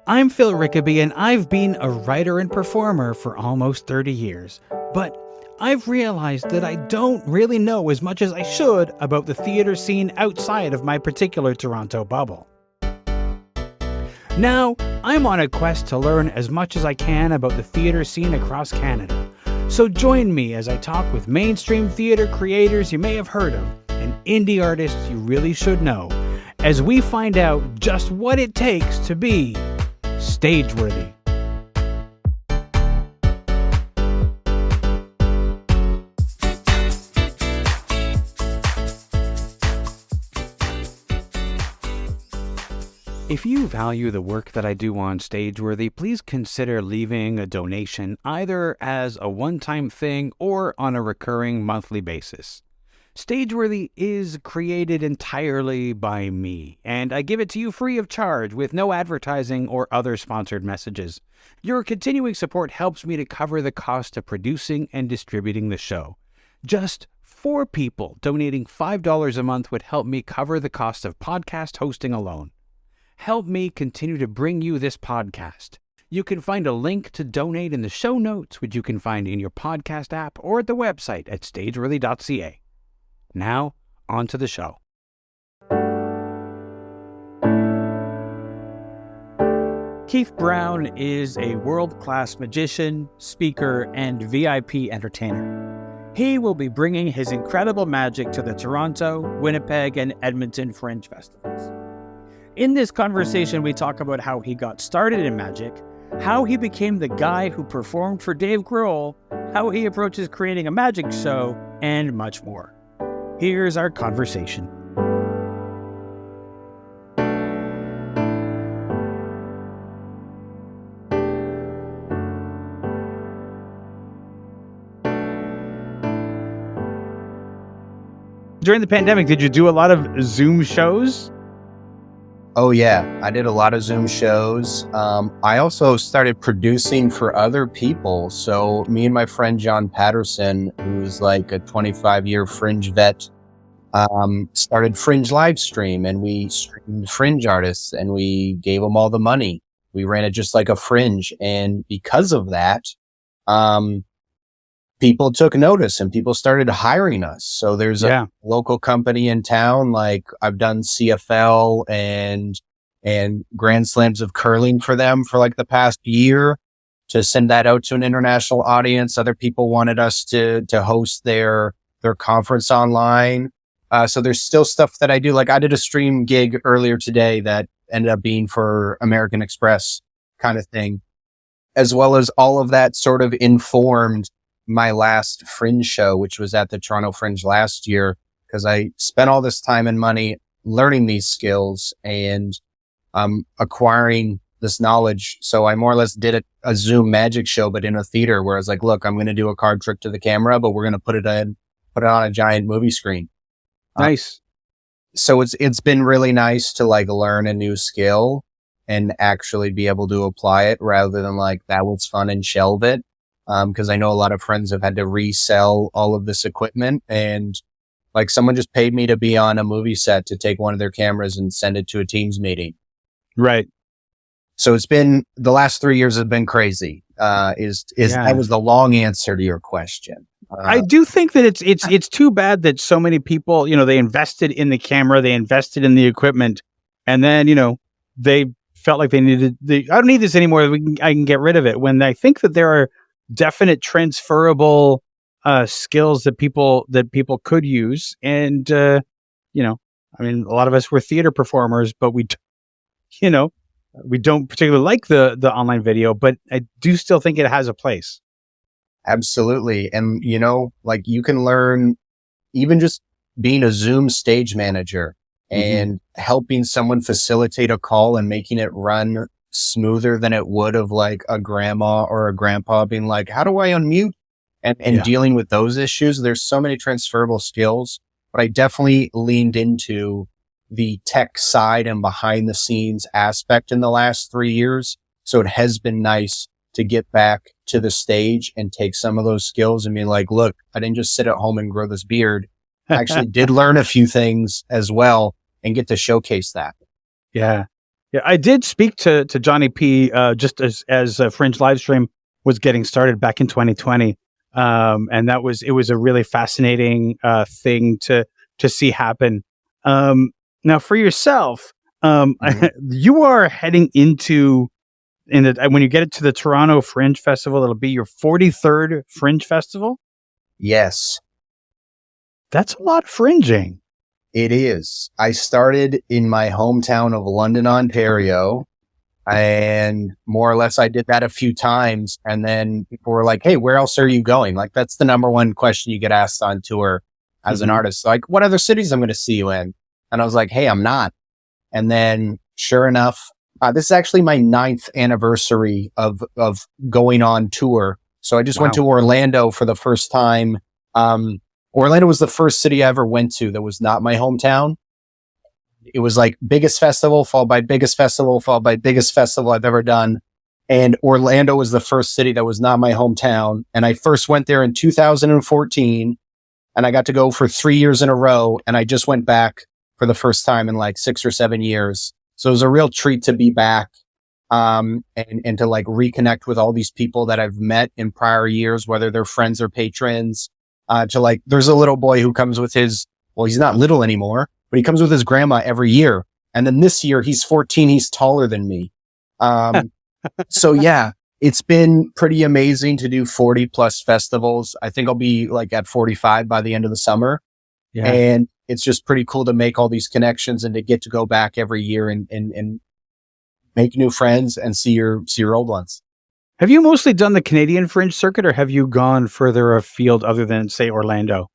I'm Phil Rickaby, and I've been a writer and performer for almost 30 years. But I've realized that I don't really know as much as I should about the theatre scene outside of my particular Toronto bubble. Now, I'm on a quest to learn as much as I can about the theatre scene across Canada. So join me as I talk with mainstream theatre creators you may have heard of and indie artists you really should know, as we find out just what it takes to be Stageworthy. If you value the work that I do on Stageworthy, please consider leaving a donation either as a one-time thing or on a recurring monthly basis. Stageworthy is created entirely by me, and I give it to you free of charge with no advertising or other sponsored messages. Your continuing support helps me to cover the cost of producing and distributing the show. Just 4 people donating $5 a month would help me cover the cost of podcast hosting alone. Help me continue to bring you this podcast. You can find a link to donate in the show notes, which you can find in your podcast app or at the website at stageworthy.ca. Now, on to the show. Keith Brown is a world-class magician, speaker, and VIP entertainer. He will be bringing his incredible magic to the Toronto, Winnipeg, and Edmonton Fringe Festivals. In this conversation, we talk about how he got started in magic, how he became the guy who performed for Dave Grohl, how he approaches creating a magic show, and much more. Here's our conversation. During the pandemic, did you do a lot of Zoom shows? Oh yeah, I did a lot of Zoom shows. I also started producing for other people. So me and my friend John Patterson, who's like a 25-year Fringe vet, started Fringe live stream, and we streamed Fringe artists and we gave them all the money. We ran it just like a Fringe. And because of that, people took notice and people started hiring us. So there's a local company in town, like I've done CFL and Grand Slams of curling for them for like the past year to send that out to an international audience. Other people wanted us to host their conference online. So there's still stuff that I do. Like I did a stream gig earlier today that ended up being for American Express kind of thing, as well as all of that sort of informed my last Fringe show, which was at the Toronto Fringe last year, because I spent all this time and money learning these skills and acquiring this knowledge. So I more or less did a Zoom magic show, but in a theater where I was like, look, I'm going to do a card trick to the camera, but we're going to put it on a giant movie screen. Nice. So it's been really nice to like learn a new skill and actually be able to apply it rather than like, that was fun and shelve it. Because I know a lot of friends have had to resell all of this equipment, and like someone just paid me to be on a movie set to take one of their cameras and send it to a Teams meeting. Right. So it's been, the last 3 years have been crazy. That was the long answer to your question. I do think that it's too bad that so many people, they invested in the camera, they invested in the equipment, and then, they felt like I don't need this anymore. I can get rid of it. When I think that there are definite transferable skills that people could use, and a lot of us were theater performers, but we don't particularly like the online video, but I do still think it has a place. Absolutely. And like you can learn even just being a Zoom stage manager and helping someone facilitate a call and making it run smoother than it would of like a grandma or a grandpa being like, how do I unmute? And dealing with those issues. There's so many transferable skills, but I definitely leaned into the tech side and behind the scenes aspect in the last 3 years. So it has been nice to get back to the stage and take some of those skills and be like, look, I didn't just sit at home and grow this beard. I actually did learn a few things as well and get to showcase that. Yeah. Yeah, I did speak to Johnny P just as Fringe Livestream was getting started back in 2020, and it was a really fascinating thing to see happen. Now, for yourself, Mhm. you are heading into when you get it to the Toronto Fringe Festival, it'll be your 43rd Fringe Festival. Yes, That's a lot of fringing. it is. I started in my hometown of London, Ontario, and more or less I did that a few times. And then people were like, "Hey, where else are you going?" Like that's the number one question you get asked on tour as an Hmm. artist. Like, what other cities I'm going to see you in? And I was like, "Hey, I'm not." And then sure enough, this is actually my 9th anniversary of going on tour. So I just went Wow. to Orlando for the first time. Orlando was the first city I ever went to that was not my hometown. It was like biggest festival, followed by biggest festival, followed by biggest festival I've ever done. And Orlando was the first city that was not my hometown. And I first went there in 2014, and I got to go for 3 years in a row. And I just went back for the first time in like 6 or 7 years. So it was a real treat to be back. And to like reconnect with all these people that I've met in prior years, whether they're friends or patrons, to like, there's a little boy who comes with he's not little anymore, but he comes with his grandma every year. And then this year he's 14. He's taller than me. So yeah, it's been pretty amazing to do 40 plus festivals. I think I'll be like at 45 by the end of the summer. Yeah. And it's just pretty cool to make all these connections and to get to go back every year and make new friends and see your old ones. Have you mostly done the Canadian Fringe circuit, or have you gone further afield other than, say, Orlando?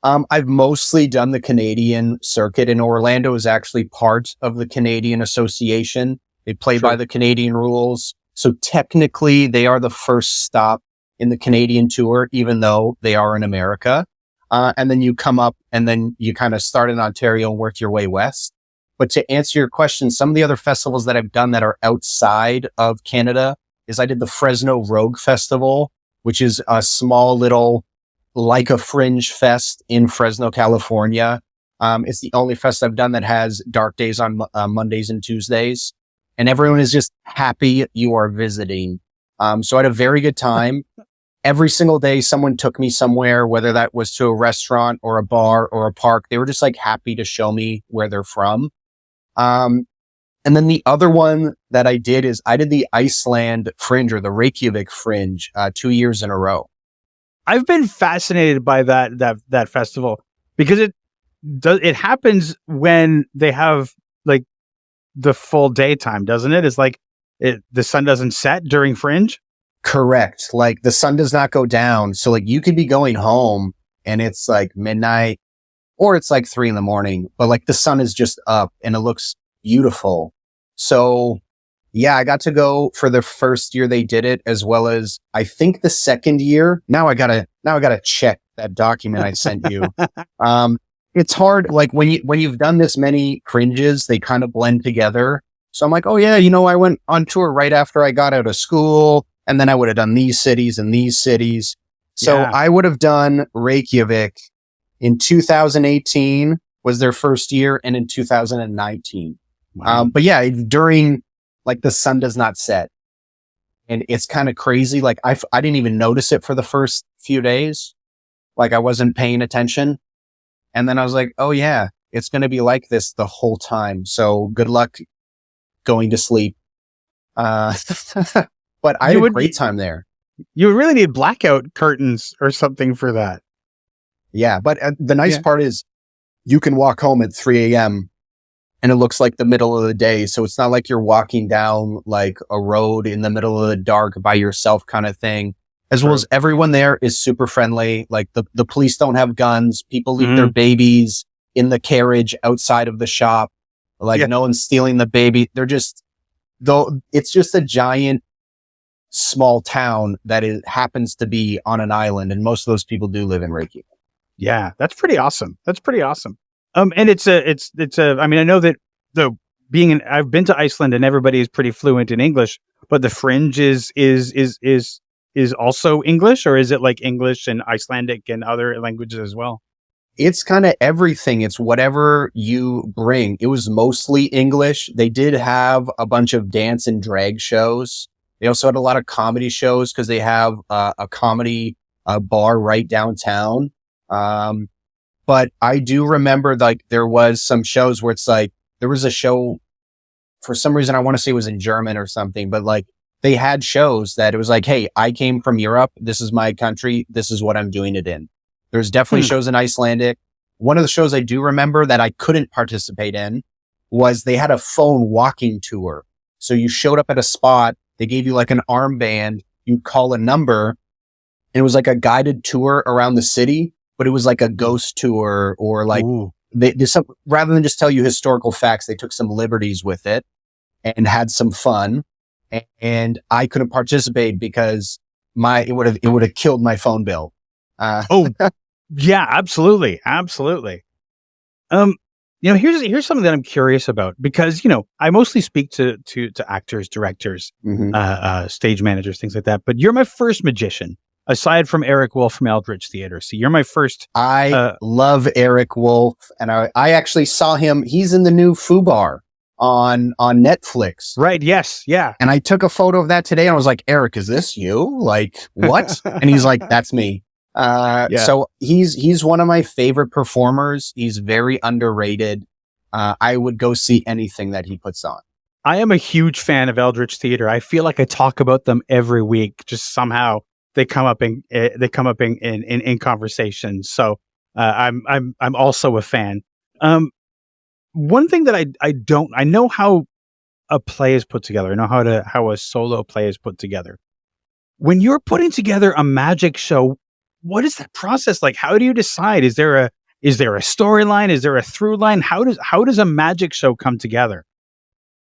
I've mostly done the Canadian circuit, and Orlando is actually part of the Canadian Association. They play by Sure. the Canadian rules. So technically they are the first stop in the Canadian tour, even though they are in America. And then you come up and then you kind of start in Ontario and work your way west. But to answer your question, some of the other festivals that I've done that are outside of Canada is I did the Fresno Rogue Festival, which is a small little, like a fringe fest in Fresno, California. It's the only fest I've done that has dark days on Mondays and Tuesdays. And everyone is just happy you are visiting. So I had a very good time. Every single day, someone took me somewhere, whether that was to a restaurant or a bar or a park. They were just like happy to show me where they're from. And then the other one that I did is I did the Iceland Fringe or the Reykjavik Fringe 2 years in a row. I've been fascinated by that festival because it happens when they have like the full daytime, doesn't it? It's like the sun doesn't set during Fringe. Correct. Like the sun does not go down. So like you could be going home and it's like midnight or it's like 3 a.m, but like the sun is just up and it looks beautiful. So yeah, I got to go for the first year they did it, as well as I think the second year. Now I gotta check that document I sent you. It's hard. Like when you've done this many Fringes, they kind of blend together. So I'm like, oh yeah, I went on tour right after I got out of school, and then I would have done these cities and these cities. So Yeah. I would have done Reykjavik in 2018 was their first year, and in 2019. Wow. But yeah, during like the sun does not set, and it's kind of crazy. Like I didn't even notice it for the first few days. Like I wasn't paying attention. And then I was like, oh yeah, it's going to be like this the whole time. So good luck going to sleep. But I had a great time there. You really need blackout curtains or something for that. Yeah. But the nice part is you can walk home at 3 a.m. and it looks like the middle of the day. So it's not like you're walking down like a road in the middle of the dark by yourself kind of thing. As well as everyone there is super friendly. Like the police don't have guns. People leave their babies in the carriage outside of the shop. Like no one's stealing the baby. It's just a giant small town that happens to be on an island. And most of those people do live in Reykjavik. Yeah, that's pretty awesome. And I mean, I know that I've been to Iceland and everybody is pretty fluent in English, but the Fringe is also English, or is it like English and Icelandic and other languages as well? It's kind of everything. It's whatever you bring. It was mostly English. They did have a bunch of dance and drag shows. They also had a lot of comedy shows because they have a comedy bar right downtown. But I do remember like there was some shows where it's like there was a show for some reason I want to say it was in German or something, but like they had shows that it was like, hey, I came from Europe. This is my country. This is what I'm doing it in. There's definitely shows in Icelandic. One of the shows I do remember that I couldn't participate in was they had a phone walking tour. So you showed up at a spot. They gave you like an armband. You'd call a number. And it was like a guided tour around the city, but it was like a ghost tour or like rather than just tell you historical facts, they took some liberties with it and had some fun. And I couldn't participate because it would have killed my phone bill. Yeah, absolutely. Absolutely. Here's something that I'm curious about because, I mostly speak to actors, directors, stage managers, things like that. But you're my first magician aside from Eric Wolf from Eldritch Theater. So you're my first. I love Eric Wolf, and I actually saw him. He's in the new Fubar on Netflix. Right. Yes. Yeah. And I took a photo of that today and I was like, Eric, is this you? Like, what? And he's like, that's me. So he's one of my favorite performers. He's very underrated. I would go see anything that he puts on. I am a huge fan of Eldritch Theater. I feel like I talk about them every week. Just somehow they come up in conversations. So I'm also a fan. One thing that I know how a play is put together. I know how a solo play is put together. When you're putting together a magic show, what is that process like? How do you decide? Is there a storyline? Is there a through line? How does a magic show come together?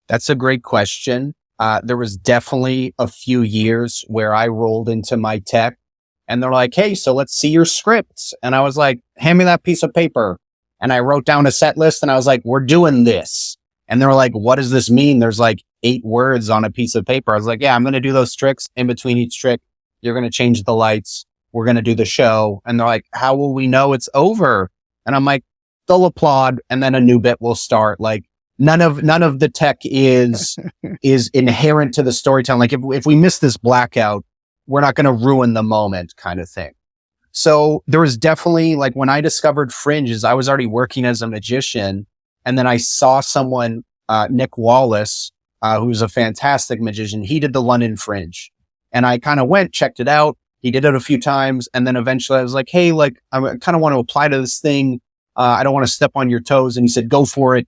That's a great question. There was definitely a few years where I rolled into my tech and they're like, hey, so let's see your scripts. And I was like, hand me that piece of paper. And I wrote down a set list and I was like, we're doing this. And they're like, what does this mean? There's like 8 words on a piece of paper. I was like, yeah, I'm going to do those tricks. In between each trick, you're going to change the lights. We're going to do the show. And they're like, how will we know it's over? And I'm like, they'll applaud and then a new bit will start. Like none of the tech is inherent to the storytelling. Like if we miss this blackout, we're not going to ruin the moment kind of thing. So there was definitely like when I discovered Fringe is I was already working as a magician. And then I saw someone, Nick Wallace, who's a fantastic magician. He did the London Fringe and I kind of went, checked it out. He did it a few times. And then eventually I was like, hey, like I kind of want to apply to this thing. I don't want to step on your toes. And he said, go for it.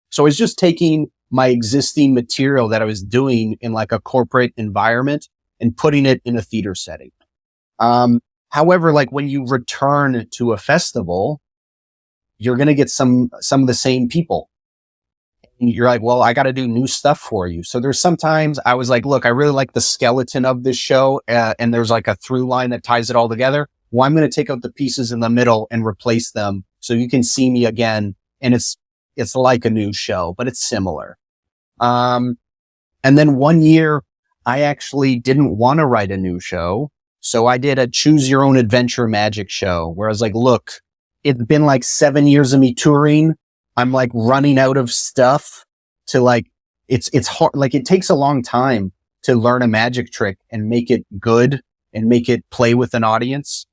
So I was just taking my existing material that I was doing in like a corporate environment and putting it in a theater setting. However, like when you return to a festival, you're going to get some of the same people. And you're like, well, I got to do new stuff for you. So there's sometimes I was like, look, I really like the skeleton of this show. And there's like a through line that ties it all together. Well, I'm going to take out the pieces in the middle and replace them so you can see me again. And it's like a new show, but it's similar. And then one year I actually didn't want to write a new show. So I did a choose your own adventure magic show where I was like, look, it's been like 7 years of me touring. I'm like running out of stuff to like, it's hard. Like it takes a long time to learn a magic trick and make it good and make it play with an audience.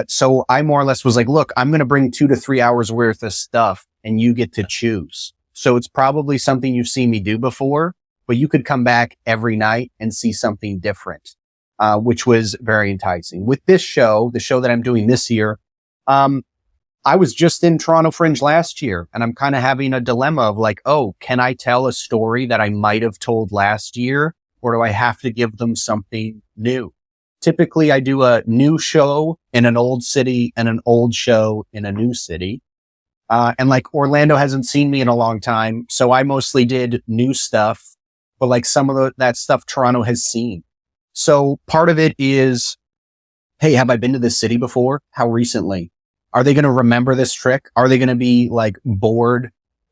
So I more or less was like, look, I'm going to bring 2 to 3 hours worth of stuff and you get to choose. So it's probably something you've seen me do before, but you could come back every night and see something different, which was very enticing. With this show, the show that I'm doing this year, I was just in Toronto Fringe last year and I'm kind of having a dilemma of like, oh, can I tell a story that I might have told last year or do I have to give them something new? Typically I do a new show in an old city and an old show in a new city. And like Orlando hasn't seen me in a long time. So I mostly did new stuff, but like some of that stuff Toronto has seen. So part of it is, hey, have I been to this city before? How recently? Are they going to remember this trick? Are they going to be like bored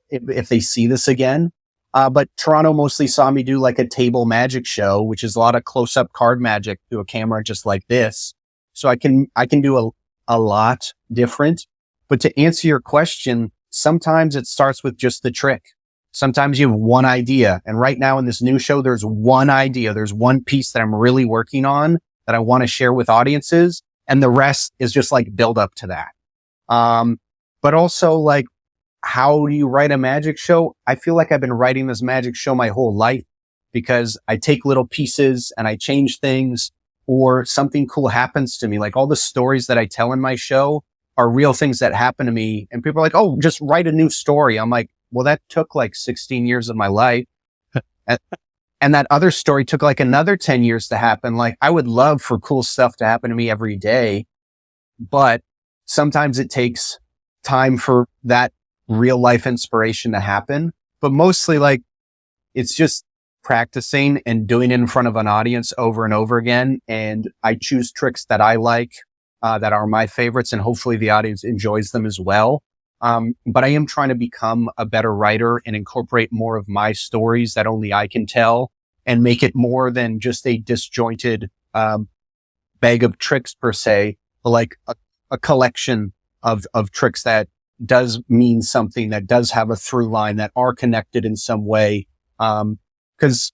if they see this again? But Toronto mostly saw me do like a table magic show, which is a lot of close-up card magic through a camera just like this. So I can do a lot different. But to answer your question, sometimes it starts with just the trick. Sometimes you have one idea. And right now in this new show, there's one idea. There's one piece that I'm really working on that I want to share with audiences. And the rest is just like build up to that. But also like, how do you write a magic show? I feel like I've been writing this magic show my whole life because I take little pieces and I change things, or something cool happens to me. Like all the stories that I tell in my show are real things that happen to me. And people are like, oh, just write a new story. I'm like, well, that took like 16 years of my life. And that other story took like another 10 years to happen. Like I would love for cool stuff to happen to me every day, but sometimes it takes time for that real life inspiration to happen. But mostly like it's just practicing and doing it in front of an audience over and over again. And I choose tricks that I like, that are my favorites, and hopefully the audience enjoys them as well. But I am trying to become a better writer and incorporate more of my stories that only I can tell and make it more than just a disjointed, bag of tricks per se, but like a collection of tricks that does mean something, that does have a through line, that are connected in some way. Cause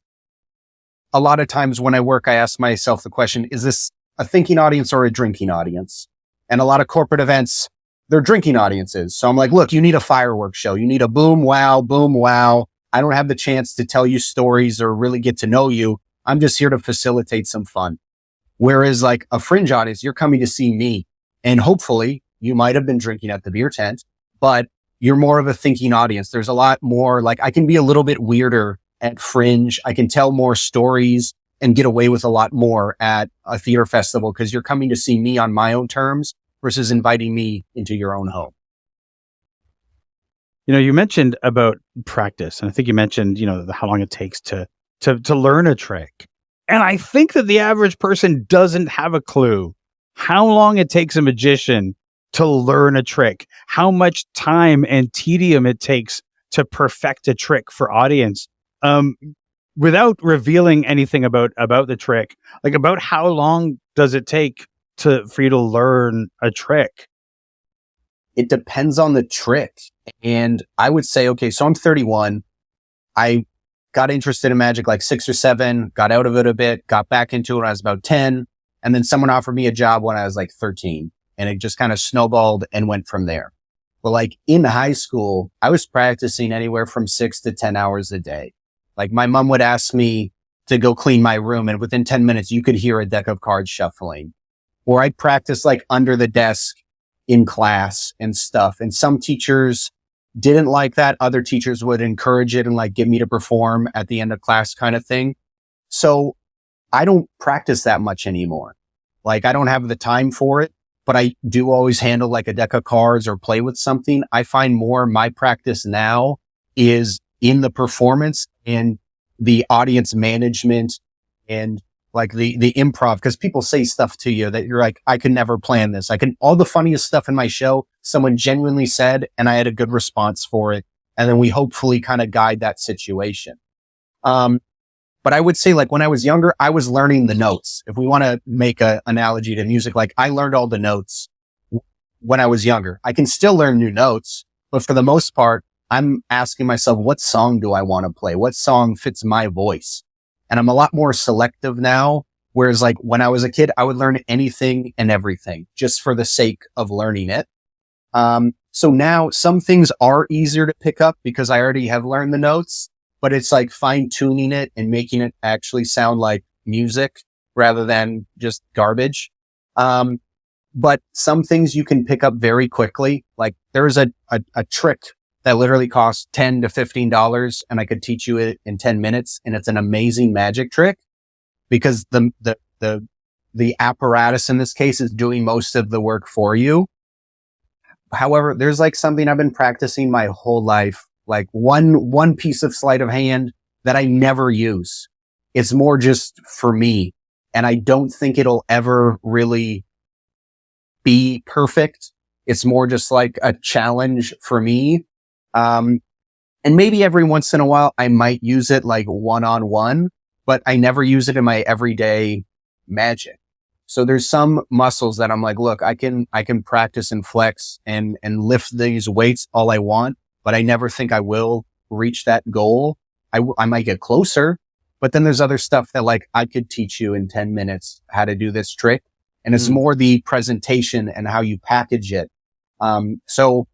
a lot of times when I work, I ask myself the question, is this a thinking audience or a drinking audience? And a lot of corporate events, they're drinking audiences. So I'm like, look, you need a fireworks show. You need a boom, wow, boom, wow. I don't have the chance to tell you stories or really get to know you. I'm just here to facilitate some fun. Whereas like a fringe audience, you're coming to see me, and hopefully you might have been drinking at the beer tent, but you're more of a thinking audience. There's a lot more, like I can be a little bit weirder at fringe. I can tell more stories and get away with a lot more at a theater festival because you're coming to see me on my own terms versus inviting me into your own home. You know, you mentioned about practice, and I think you mentioned, you know, how long it takes to learn a trick. And I think that the average person doesn't have a clue how long it takes a magician to learn a trick, how much time and tedium it takes to perfect a trick for audience. Without revealing anything about the trick, like about how long does it take for you to learn a trick? It depends on the trick. And I would say, okay, so I'm 31. I got interested in magic like 6 or 7, got out of it a bit, got back into it when I was about 10. And then someone offered me a job when I was like 13, and it just kind of snowballed and went from there. But like in high school, I was practicing anywhere from 6 to 10 hours a day. Like my mom would ask me to go clean my room, and within 10 minutes, you could hear a deck of cards shuffling. Or I'd practice like under the desk in class and stuff. And some teachers didn't like that. Other teachers would encourage it and like get me to perform at the end of class kind of thing. So I don't practice that much anymore. Like I don't have the time for it, but I do always handle like a deck of cards or play with something. I find more my practice now is in the performance and the audience management and like the improv, because people say stuff to you that you're like, I could never plan this. All the funniest stuff in my show, someone genuinely said, and I had a good response for it. And then we hopefully kind of guide that situation. But I would say like when I was younger, I was learning the notes. If we want to make an analogy to music, like I learned all the notes when I was younger. I can still learn new notes, but for the most part, I'm asking myself, what song do I want to play? What song fits my voice? And I'm a lot more selective now. Whereas like when I was a kid, I would learn anything and everything just for the sake of learning it. So now some things are easier to pick up because I already have learned the notes, but it's like fine tuning it and making it actually sound like music rather than just garbage. But some things you can pick up very quickly. Like there's a trick that literally costs $10 to $15, and I could teach you it in 10 minutes. And it's an amazing magic trick because the apparatus in this case is doing most of the work for you. However, there's like something I've been practicing my whole life, like one piece of sleight of hand that I never use. It's more just for me. And I don't think it'll ever really be perfect. It's more just like a challenge for me. And maybe every once in a while I might use it like one-on-one, but I never use it in my everyday magic. So there's some muscles that I'm like, look, I can practice and flex and lift these weights all I want, but I never think I will reach that goal. I might get closer, but then there's other stuff that like I could teach you in 10 minutes how to do this trick. And it's more the presentation and how you package it. So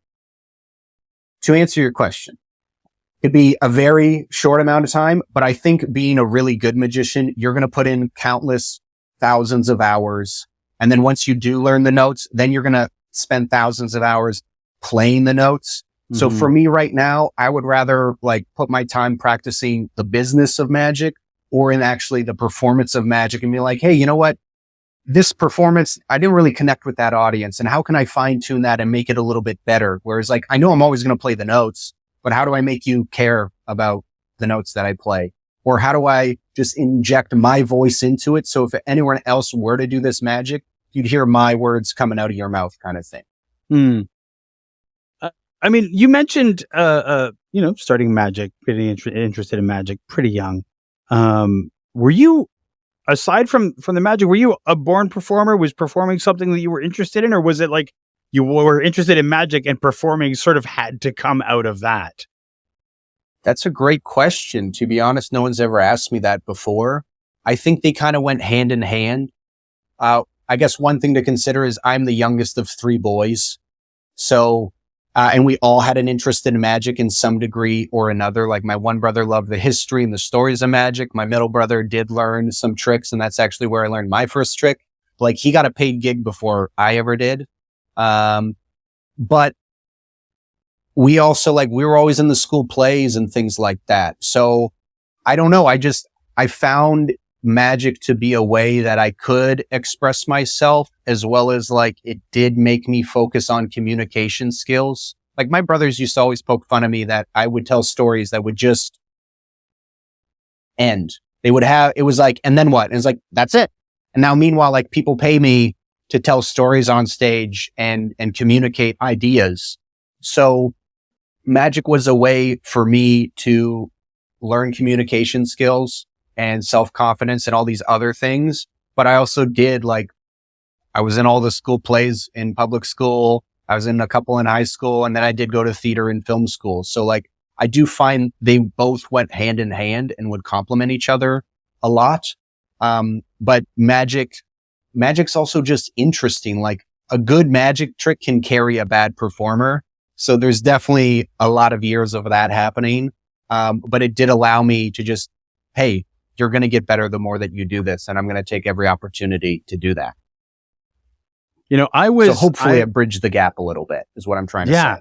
to answer your question, it'd be a very short amount of time, but I think being a really good magician, you're going to put in countless thousands of hours. And then once you do learn the notes, then you're going to spend thousands of hours playing the notes. So for me right now, I would rather like put my time practicing the business of magic or in actually the performance of magic and be like, hey, you know what? This performance, I didn't really connect with that audience. And how can I fine tune that and make it a little bit better? Whereas like, I know I'm always going to play the notes, but how do I make you care about the notes that I play? Or how do I just inject my voice into it? So if anyone else were to do this magic, you'd hear my words coming out of your mouth kind of thing. I mean, you mentioned, starting magic, getting interested in magic pretty young. Were you, aside from the magic, were you a born performer? Was performing something that you were interested in? Or was it like you were interested in magic and performing sort of had to come out of that? That's a great question. To be honest, no one's ever asked me that before. I think they kind of went hand in hand. I guess one thing to consider is I'm the youngest of 3 boys. So, and we all had an interest in magic in some degree or another. Like my one brother loved the history and the stories of magic. My middle brother did learn some tricks, and that's actually where I learned my first trick. Like he got a paid gig before I ever did. But we also we were always in the school plays and things like that. So I don't know. I found magic to be a way that I could express myself, as well as like it did make me focus on communication skills. Like my brothers used to always poke fun of me that I would tell stories that would just end. It was like, and then what? And it's like, that's it. And now meanwhile, like people pay me to tell stories on stage and communicate ideas. So magic was a way for me to learn communication skills and self-confidence and all these other things. But I also did I was in all the school plays in public school. I was in a couple in high school, and then I did go to theater and film school. So I do find they both went hand in hand and would complement each other a lot. But magic's also just interesting. Like a good magic trick can carry a bad performer. So there's definitely a lot of years of that happening. But it did allow me to just, hey, you're going to get better the more that you do this. And I'm going to take every opportunity to do that. So hopefully I bridged the gap a little bit is what I'm trying to say. Yeah,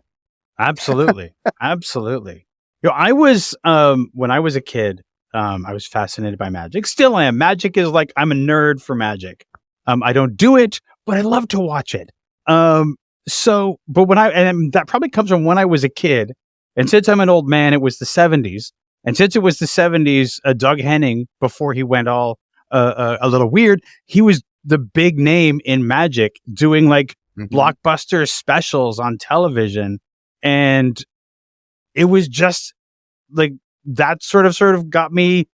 absolutely. Absolutely. I was, when I was a kid, I was fascinated by magic. Still am. Magic is I'm a nerd for magic. I don't do it, but I love to watch it. But and that probably comes from when I was a kid. And since I'm an old man, it was the 70s. And since it was the 70s, Doug Henning, before he went all a little weird, he was the big name in magic doing blockbuster specials on television. And it was just that sort of got me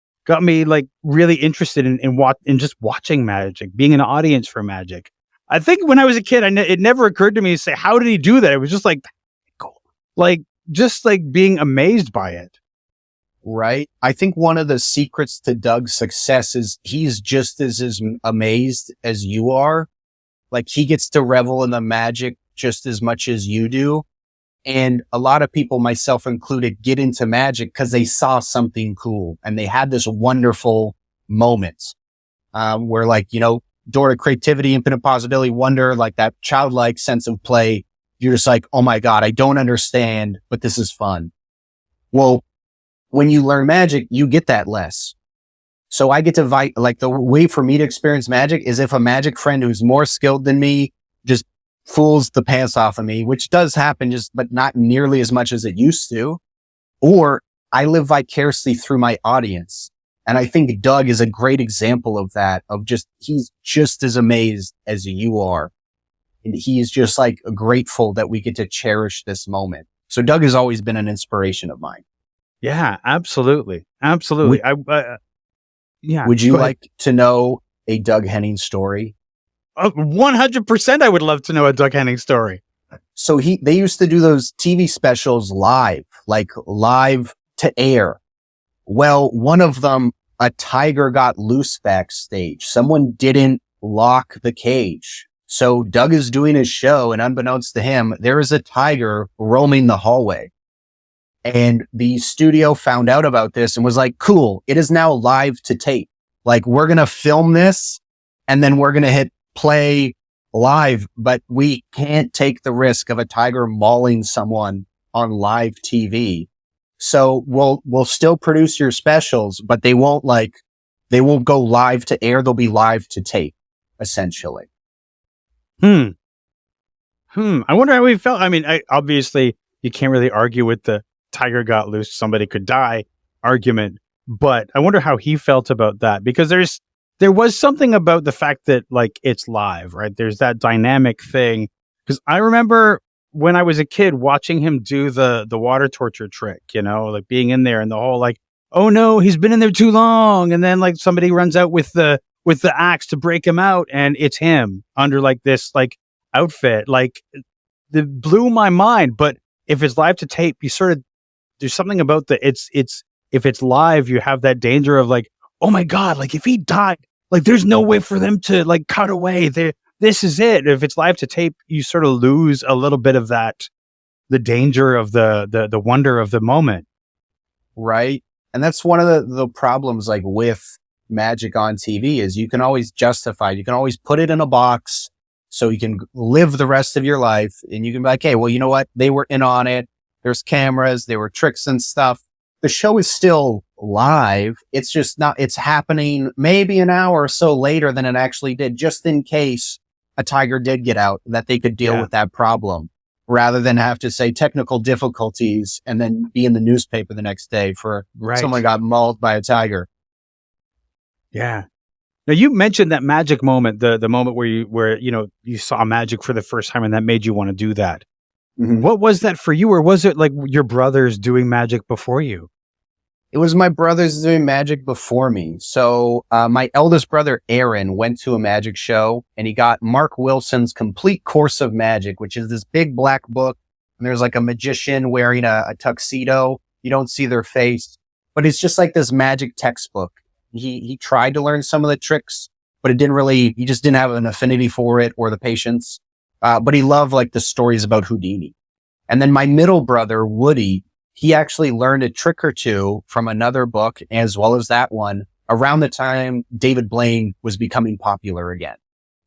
really interested in just watching magic, being an audience for magic. I think when I was a kid, it never occurred to me to say, how did he do that? It was just cool. Being amazed by it. Right. I think one of the secrets to Doug's success is he's just as amazed as you are. He gets to revel in the magic just as much as you do. And a lot of people, myself included, get into magic because they saw something cool and they had this wonderful moment where door to creativity, infinite possibility, wonder, that childlike sense of play. You're just oh my God, I don't understand, but this is fun. Well, when you learn magic, you get that less. So I get to the way for me to experience magic is if a magic friend who's more skilled than me just fools the pants off of me, which does happen but not nearly as much as it used to. Or I live vicariously through my audience. And I think Doug is a great example of that, he's just as amazed as you are. And he is just grateful that we get to cherish this moment. So Doug has always been an inspiration of mine. Yeah, absolutely. Absolutely. Would you like to know a Doug Henning story? 100%. I would love to know a duck hunting story. So they used to do those TV specials live, like live to air. Well, one of them, a tiger got loose backstage. Someone didn't lock the cage. So Doug is doing his show, and unbeknownst to him, there is a tiger roaming the hallway. And the studio found out about this and was like, cool, it is now live to tape. Like, we're going to film this and then we're going to hit play live, but we can't take the risk of a tiger mauling someone on live TV. So we'll still produce your specials, but they won't go live to air. They'll be live to tape, essentially. I wonder how he felt. I mean, obviously you can't really argue with the tiger got loose, somebody could die argument, but I wonder how he felt about that, because there was something about the fact that, like, it's live, right? There's that dynamic thing. Because I remember when I was a kid watching him do the water torture trick, like being in there and the whole like, oh no, he's been in there too long. And then like somebody runs out with the axe to break him out, and it's him under like this like outfit. Like, that blew my mind. But if it's live to tape, you sort of, there's something about it's if it's live, you have that danger of like, oh my God, like if he died, like there's no way for them to like cut away. This is it. If it's live to tape, you sort of lose a little bit of that, the danger of the wonder of the moment. Right. And that's one of the problems like with magic on TV is you can always justify, you can always put it in a box so you can live the rest of your life. And you can be like, hey, well, you know what? They were in on it. There's cameras, there were tricks and stuff. The show is still live. It's just not, it's happening maybe an hour or so later than it actually did, just in case a tiger did get out, that they could deal with that problem, rather than have to say technical difficulties and then be in the newspaper the next day for someone got mauled by a tiger. Yeah. Now, you mentioned that magic moment, the moment where you saw magic for the first time and that made you want to do that. Mm-hmm. What was that for you? Or was it like your brothers doing magic before you? It was my brothers doing magic before me. So my eldest brother, Aaron, went to a magic show and he got Mark Wilson's Complete Course of Magic, which is this big black book. And there's like a magician wearing a tuxedo. You don't see their face, but it's just like this magic textbook. He tried to learn some of the tricks, but he just didn't have an affinity for it or the patience. But he loved like the stories about Houdini. And then my middle brother, Woody, he actually learned a trick or two from another book as well as that one around the time David Blaine was becoming popular again.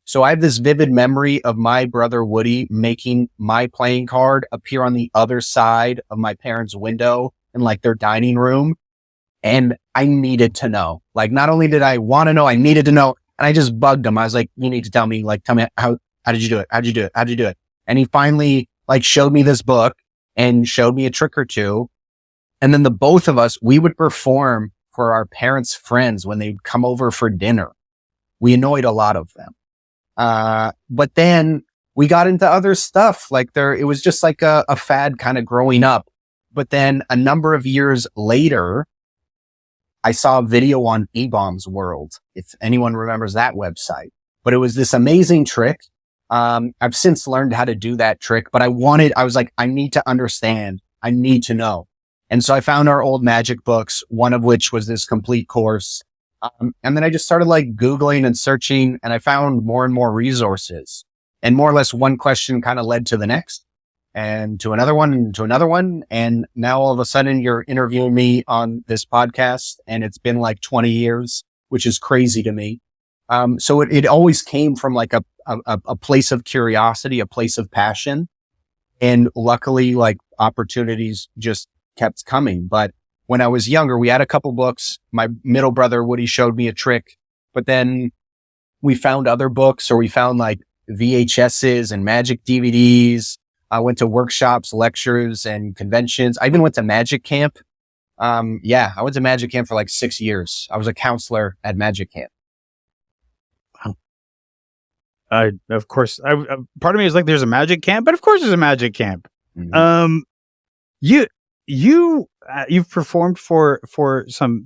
So I have this vivid memory of my brother Woody making my playing card appear on the other side of my parents' window in like their dining room. And I needed to know, like, not only did I want to know, I needed to know. And I just bugged him. I was like, you need to tell me how did you do it? How'd you do it? How'd you do it? And he finally like showed me this book and showed me a trick or two. And then the both of us, we would perform for our parents' friends when they'd come over for dinner. We annoyed a lot of them. But then we got into other stuff. Like it was just like a fad kind of growing up. But then a number of years later, I saw a video on E-Bombs World, if anyone remembers that website. But it was this amazing trick. I've since learned how to do that trick, but I was like, I need to understand. I need to know. And so I found our old magic books, one of which was this complete course. And then I just started like Googling and searching, and I found more and more resources. And more or less one question kind of led to the next and to another one and to another one. And now all of a sudden you're interviewing me on this podcast, and it's been like 20 years, which is crazy to me. So it always came from like a place of curiosity, a place of passion. And luckily, like opportunities just kept coming. But when I was younger, we had a couple books. My middle brother, Woody, showed me a trick, but then we found other books, or we found like VHSs and magic DVDs. I went to workshops, lectures, and conventions. I even went to magic camp. I went to magic camp for like 6 years. I was a counselor at magic camp. Of course, part of me is like, there's a magic camp, but of course there's a magic camp. Mm-hmm. You've performed for some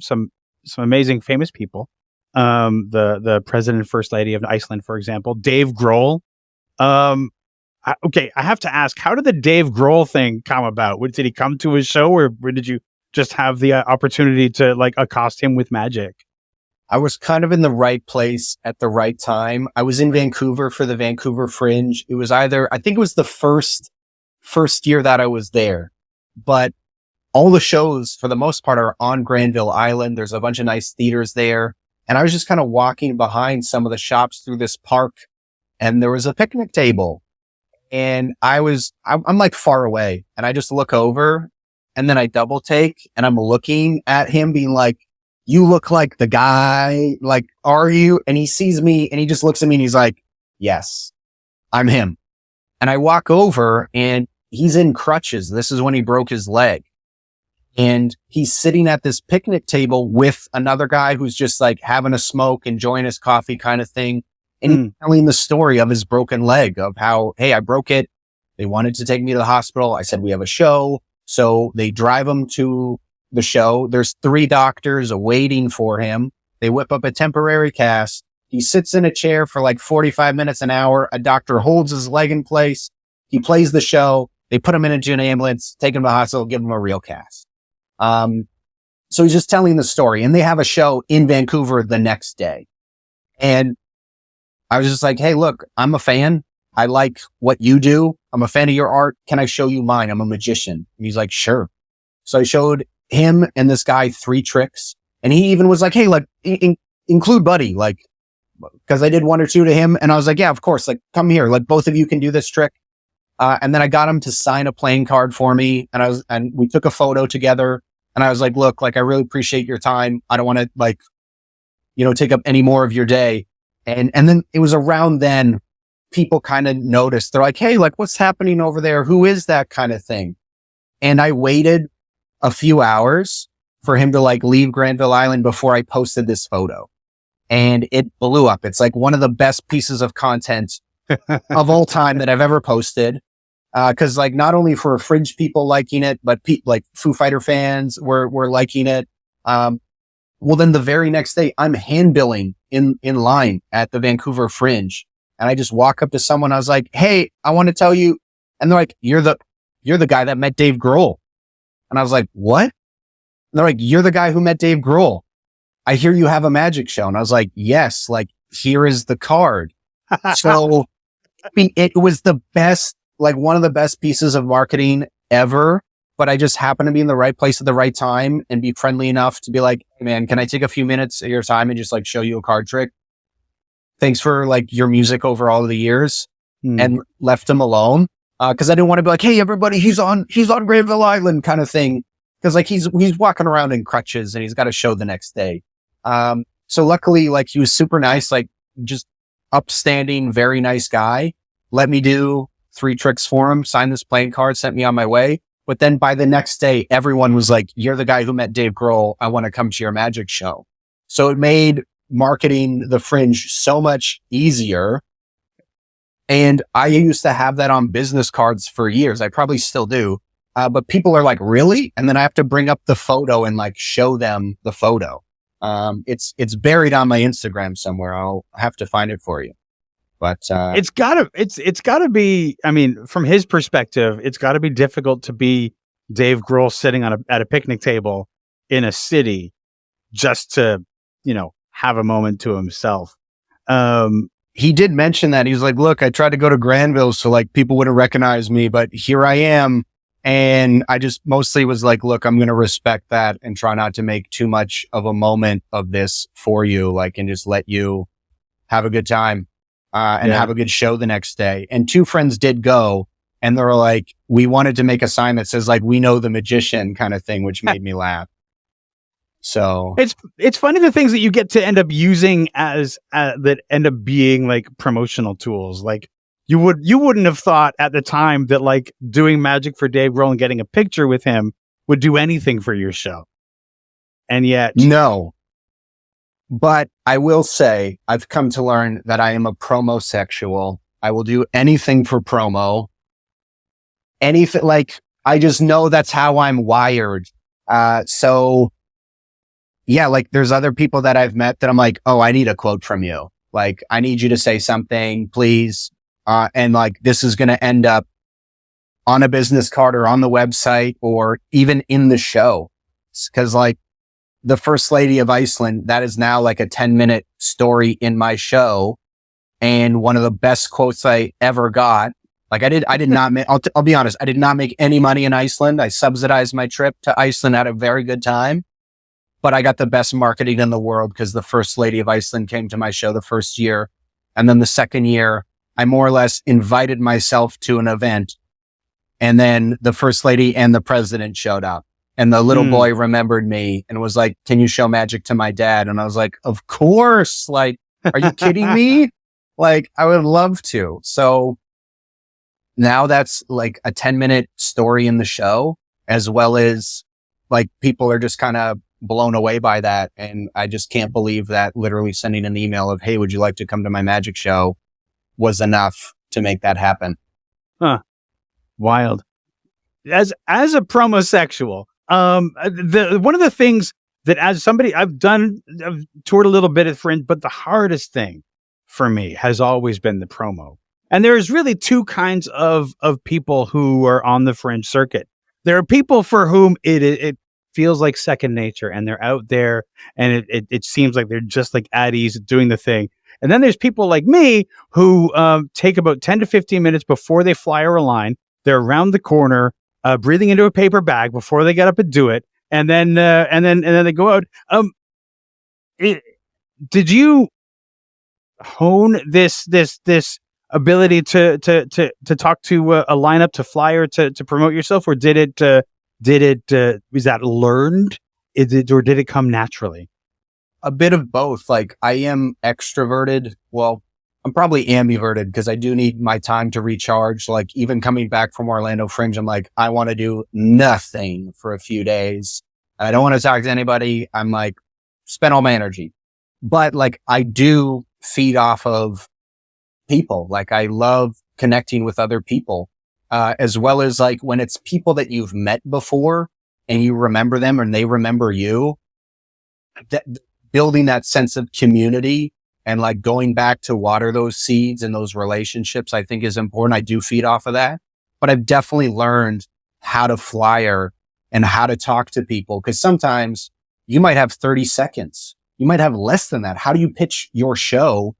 amazing famous people. the president and first lady of Iceland, for example, Dave Grohl. I have to ask, how did the Dave Grohl thing come about? Did he come to his show, or did you just have the opportunity to like accost him with magic? I was kind of in the right place at the right time. I was in Vancouver for the Vancouver Fringe. It was I think it was the first year that I was there, but all the shows for the most part are on Granville Island. There's a bunch of nice theaters there. And I was just kind of walking behind some of the shops through this park, and there was a picnic table, and I'm like far away, and I just look over, and then I double take, and I'm looking at him being like, you look like the guy, like, are you? And he sees me and he just looks at me and he's like, yes, I'm him. And I walk over and he's in crutches. This is when he broke his leg. And he's sitting at this picnic table with another guy who's just like having a smoke, enjoying his coffee kind of thing. And he's telling the story of his broken leg, of how, hey, I broke it. They wanted to take me to the hospital. I said, we have a show. So they drive him to the show. There's 3 doctors waiting for him. They whip up a temporary cast. He sits in a chair for like 45 minutes, an hour. A doctor holds his leg in place. He plays the show. They put him into an ambulance, take him to the hospital, give him a real cast. So he's just telling the story, and they have a show in Vancouver the next day. And I was just like, hey, look, I'm a fan. I like what you do. I'm a fan of your art. Can I show you mine? I'm a magician. And he's like, sure. So I showed him and this guy 3 tricks. And he even was like, hey, like, include Buddy, like, because I did 1 or 2 to him. And I was like, yeah, of course, like, come here. Like, both of you can do this trick. And then I got him to sign a playing card for me. And we took a photo together. And I was like, look, like, I really appreciate your time. I don't want to, like, take up any more of your day. And then it was around then people kind of noticed. They're like, hey, like, what's happening over there? Who is that kind of thing? And I waited a few hours for him to like leave Granville Island before I posted this photo. And it blew up. It's like one of the best pieces of content of all time that I've ever posted. Cause like not only for Fringe people liking it, but like Foo Fighter fans were liking it. Well, then the very next day I'm handbilling in line at the Vancouver Fringe. And I just walk up to someone. I was like, hey, I want to tell you. And they're like, you're the guy that met Dave Grohl. And I was like, what? And they're like, you're the guy who met Dave Grohl. I hear you have a magic show. And I was like, yes, like, here is the card. So, I mean, it was the best, like one of the best pieces of marketing ever. But I just happened to be in the right place at the right time and be friendly enough to be like, hey man, can I take a few minutes of your time and just like show you a card trick? Thanks for like your music over all of the years, and left him alone. Cause I didn't want to be like, hey, everybody, he's on Granville Island kind of thing. Cause like he's walking around in crutches and he's got a show the next day. So luckily, like he was super nice, like just upstanding, very nice guy. Let me do 3 tricks for him, signed this playing card, sent me on my way. But then by the next day, everyone was like, you're the guy who met Dave Grohl. I want to come to your magic show. So it made marketing the Fringe so much easier. And I used to have that on business cards for years. I probably still do. But people are like, really? And then I have to bring up the photo and like show them the photo. It's buried on my Instagram somewhere. I'll have to find it for you. But it's gotta be, I mean, from his perspective, it's gotta be difficult to be Dave Grohl sitting at a picnic table in a city just to, have a moment to himself. He did mention that. He was like, look, I tried to go to Granville so like people wouldn't recognize me, but here I am. And I just mostly was like, look, I'm going to respect that and try not to make too much of a moment of this for you, like, and just let you have a good time. And have a good show the next day. And 2 friends did go, and they were like, we wanted to make a sign that says like, we know the magician kind of thing, which made me laugh. So it's funny the things that you get to end up using as that end up being like promotional tools. Like you wouldn't have thought at the time that like doing magic for Dave Grohl and getting a picture with him would do anything for your show. And yet, no. But I will say, I've come to learn that I am a promosexual. I will do anything for promo. Anything, like, I just know that's how I'm wired. So yeah, like there's other people that I've met that I'm like, oh, I need a quote from you. Like, I need you to say something, please. And like, this is going to end up on a business card or on the website or even in the show. Cause like the First Lady of Iceland, that is now like a 10-minute story in my show. And one of the best quotes I ever got. Like I did not make, I'll be honest, I did not make any money in Iceland. I subsidized my trip to Iceland at a very good time, but I got the best marketing in the world because the First Lady of Iceland came to my show the first year. And then the second year, I more or less invited myself to an event. And then the First Lady and the President showed up. And the little boy remembered me and was like, can you show magic to my dad? And I was like, of course. Like, are you kidding me? Like, I would love to. So now that's like a 10-minute story in the show, as well as like people are just kind of blown away by that. And I just can't believe that literally sending an email of, hey, would you like to come to my magic show was enough to make that happen. Huh. Wild. As a promosexual, one of the things that as somebody I've toured a little bit at Fringe, but the hardest thing for me has always been the promo. And there's really two kinds of people who are on the Fringe circuit. There are people for whom it feels like second nature, and they're out there, and it seems like they're just like at ease doing the thing. And then there's people like me who take about 10 to 15 minutes before they fly or a line. They're around the corner, breathing into a paper bag before they get up and do it, and then they go out. Did you hone this ability to talk to a lineup, to fly, or to promote yourself, or did it was that learned? Or did it come naturally? A bit of both. Like I am extroverted. Well, I'm probably ambiverted because I do need my time to recharge. Like even coming back from Orlando Fringe, I'm like, I want to do nothing for a few days. I don't want to talk to anybody. I'm like, spend all my energy. But like I do feed off of people. Like I love connecting with other people, as well as like when it's people that you've met before and you remember them and they remember you, that building that sense of community and like going back to water those seeds and those relationships, I think is important. I do feed off of that, but I've definitely learned how to flyer and how to talk to people. Cause sometimes you might have 30 seconds. You might have less than that. How do you pitch your show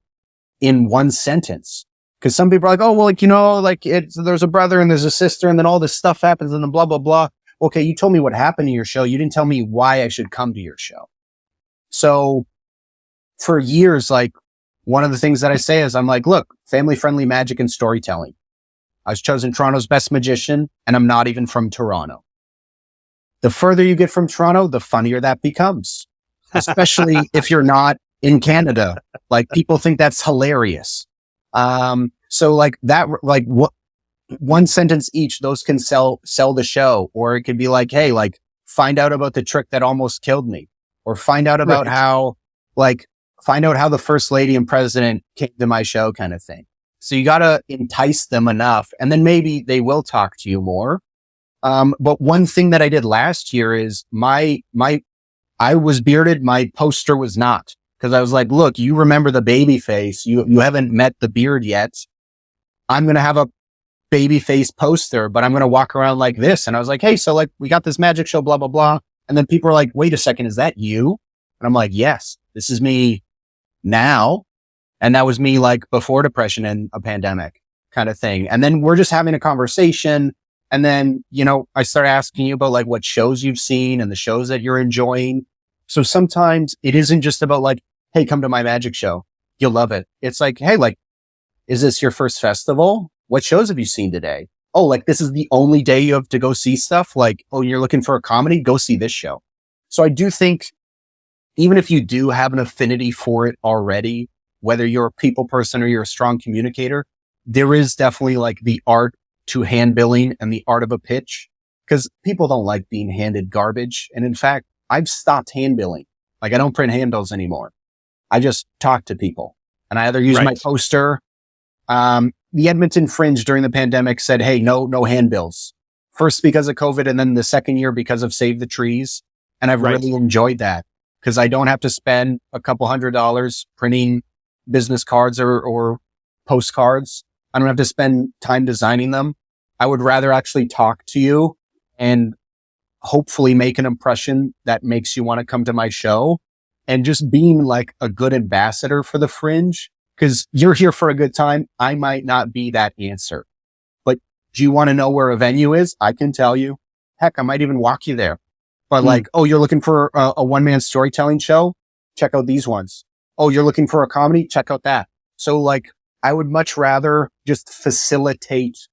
in one sentence? Cause some people are like, oh, well, like, you know, like there's a brother and there's a sister and then all this stuff happens and then blah, blah, blah. Okay. You told me what happened to your show. You didn't tell me why I should come to your show. So for years, like one of the things that I say is I'm like, look, family friendly magic and storytelling. I was chosen Toronto's best magician and I'm not even from Toronto. The further you get from Toronto, the funnier that becomes, especially if you're not in Canada. Like people think that's hilarious. So like that, like what one sentence each, those can sell the show, or it could be like, hey, like find out about the trick that almost killed me, or find out about how the First Lady and President came to my show kind of thing. So you got to entice them enough and then maybe they will talk to you more. But one thing that I did last year is I was bearded. My poster was not, because I was like, look, you remember the baby face. You haven't met the beard yet. I'm going to have a baby face poster, but I'm going to walk around like this. And I was like, hey, so like we got this magic show, blah, blah, blah. And then people are like, wait a second, is that you? And I'm like, yes, this is me now. And that was me like before depression and a pandemic kind of thing. And then we're just having a conversation. And then, you know, I start asking you about like what shows you've seen and the shows that you're enjoying. So sometimes it isn't just about like, hey, come to my magic show. You'll love it. It's like, hey, like, is this your first festival? What shows have you seen today? Oh, like this is the only day you have to go see stuff. Like, oh, you're looking for a comedy? Go see this show. So I do think even if you do have an affinity for it already, whether you're a people person or you're a strong communicator, there is definitely like the art to hand billing and the art of a pitch, because people don't like being handed garbage. And in fact, I've stopped hand billing. Like I don't print handbills anymore. I just talk to people and I either use my poster. The Edmonton Fringe during the pandemic said, hey, no handbills. First because of COVID, and then the second year because of Save the Trees. And I've really enjoyed that because I don't have to spend a couple $100 printing business cards or postcards. I don't have to spend time designing them. I would rather actually talk to you and hopefully make an impression that makes you want to come to my show, and just being like a good ambassador for the Fringe, because you're here for a good time. I might not be that answer, but do you want to know where a venue is? I can tell you. Heck, I might even walk you there. But like, oh, you're looking for a one-man storytelling show? Check out these ones. Oh, you're looking for a comedy? Check out that. So like, I would much rather just facilitate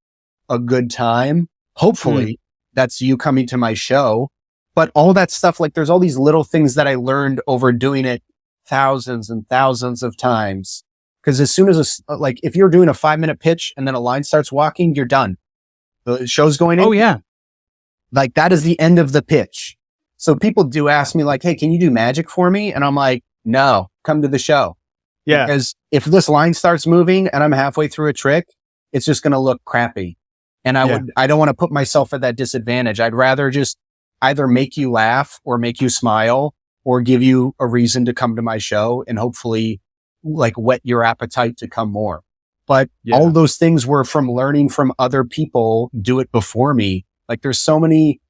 a good time. Hopefully that's you coming to my show. But all that stuff, like there's all these little things that I learned over doing it thousands and thousands of times. Because as soon as like if you're doing a 5-minute pitch and then a line starts walking, you're done. The show's going in. Oh yeah. Like that is the end of the pitch. So people do ask me like, hey, can you do magic for me? And I'm like, no, come to the show. Yeah. Because if this line starts moving and I'm halfway through a trick, it's just going to look crappy. And I don't want to put myself at that disadvantage. I'd rather just either make you laugh or make you smile or give you a reason to come to my show and hopefully like whet your appetite to come more. But all those things were from learning from other people do it before me. Like there's so many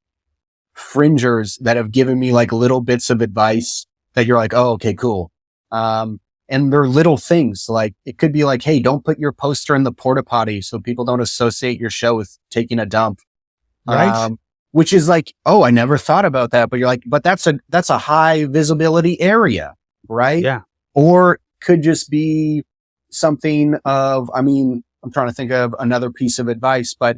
fringers that have given me like little bits of advice that you're like, oh, okay, cool. And they're little things. Like it could be like, hey, don't put your poster in the porta potty so people don't associate your show with taking a dump. Right. Which is like, oh, I never thought about that. But you're like, but that's a high visibility area, right? Yeah. Or could just be something of, I mean, I'm trying to think of another piece of advice, but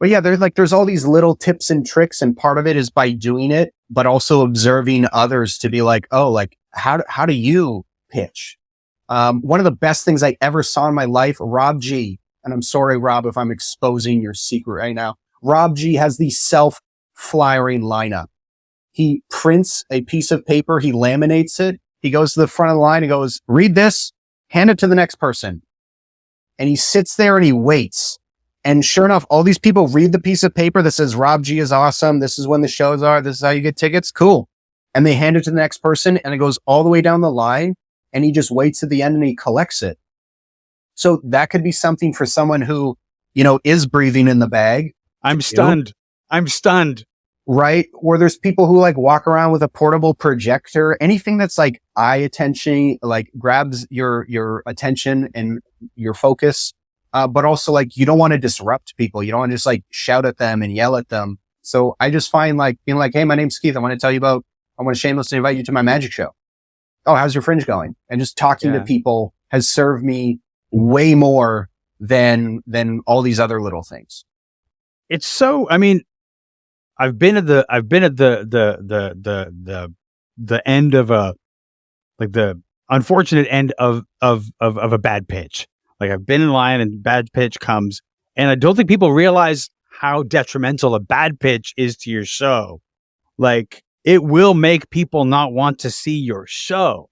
yeah, there's all these little tips and tricks, and part of it is by doing it, but also observing others to be like, oh, like how do you pitch? One of the best things I ever saw in my life, Rob G, and I'm sorry, Rob, if I'm exposing your secret right now. Rob G has the self-flyering lineup. He prints a piece of paper, he laminates it, he goes to the front of the line and goes, read this, hand it to the next person. And he sits there and he waits. And sure enough, all these people read the piece of paper that says Rob G is awesome. This is when the shows are. This is how you get tickets. Cool. And they hand it to the next person and it goes all the way down the line and he just waits at the end and he collects it. So that could be something for someone who, you know, is breathing in the bag. I'm stunned. I'm stunned. Right. Or there's people who like walk around with a portable projector, anything that's like eye attention, like grabs your attention and your focus. But also like, you don't want to disrupt people. You don't want to just like shout at them and yell at them. So I just find like being like, hey, my name's Keith. I want to shamelessly invite you to my magic show. Oh, how's your Fringe going? And just talking to people has served me way more than all these other little things. It's so, I mean, I've been at the end of the unfortunate end of a bad pitch. Like I've been in line and bad pitch comes, and I don't think people realize how detrimental a bad pitch is to your show. Like it will make people not want to see your show.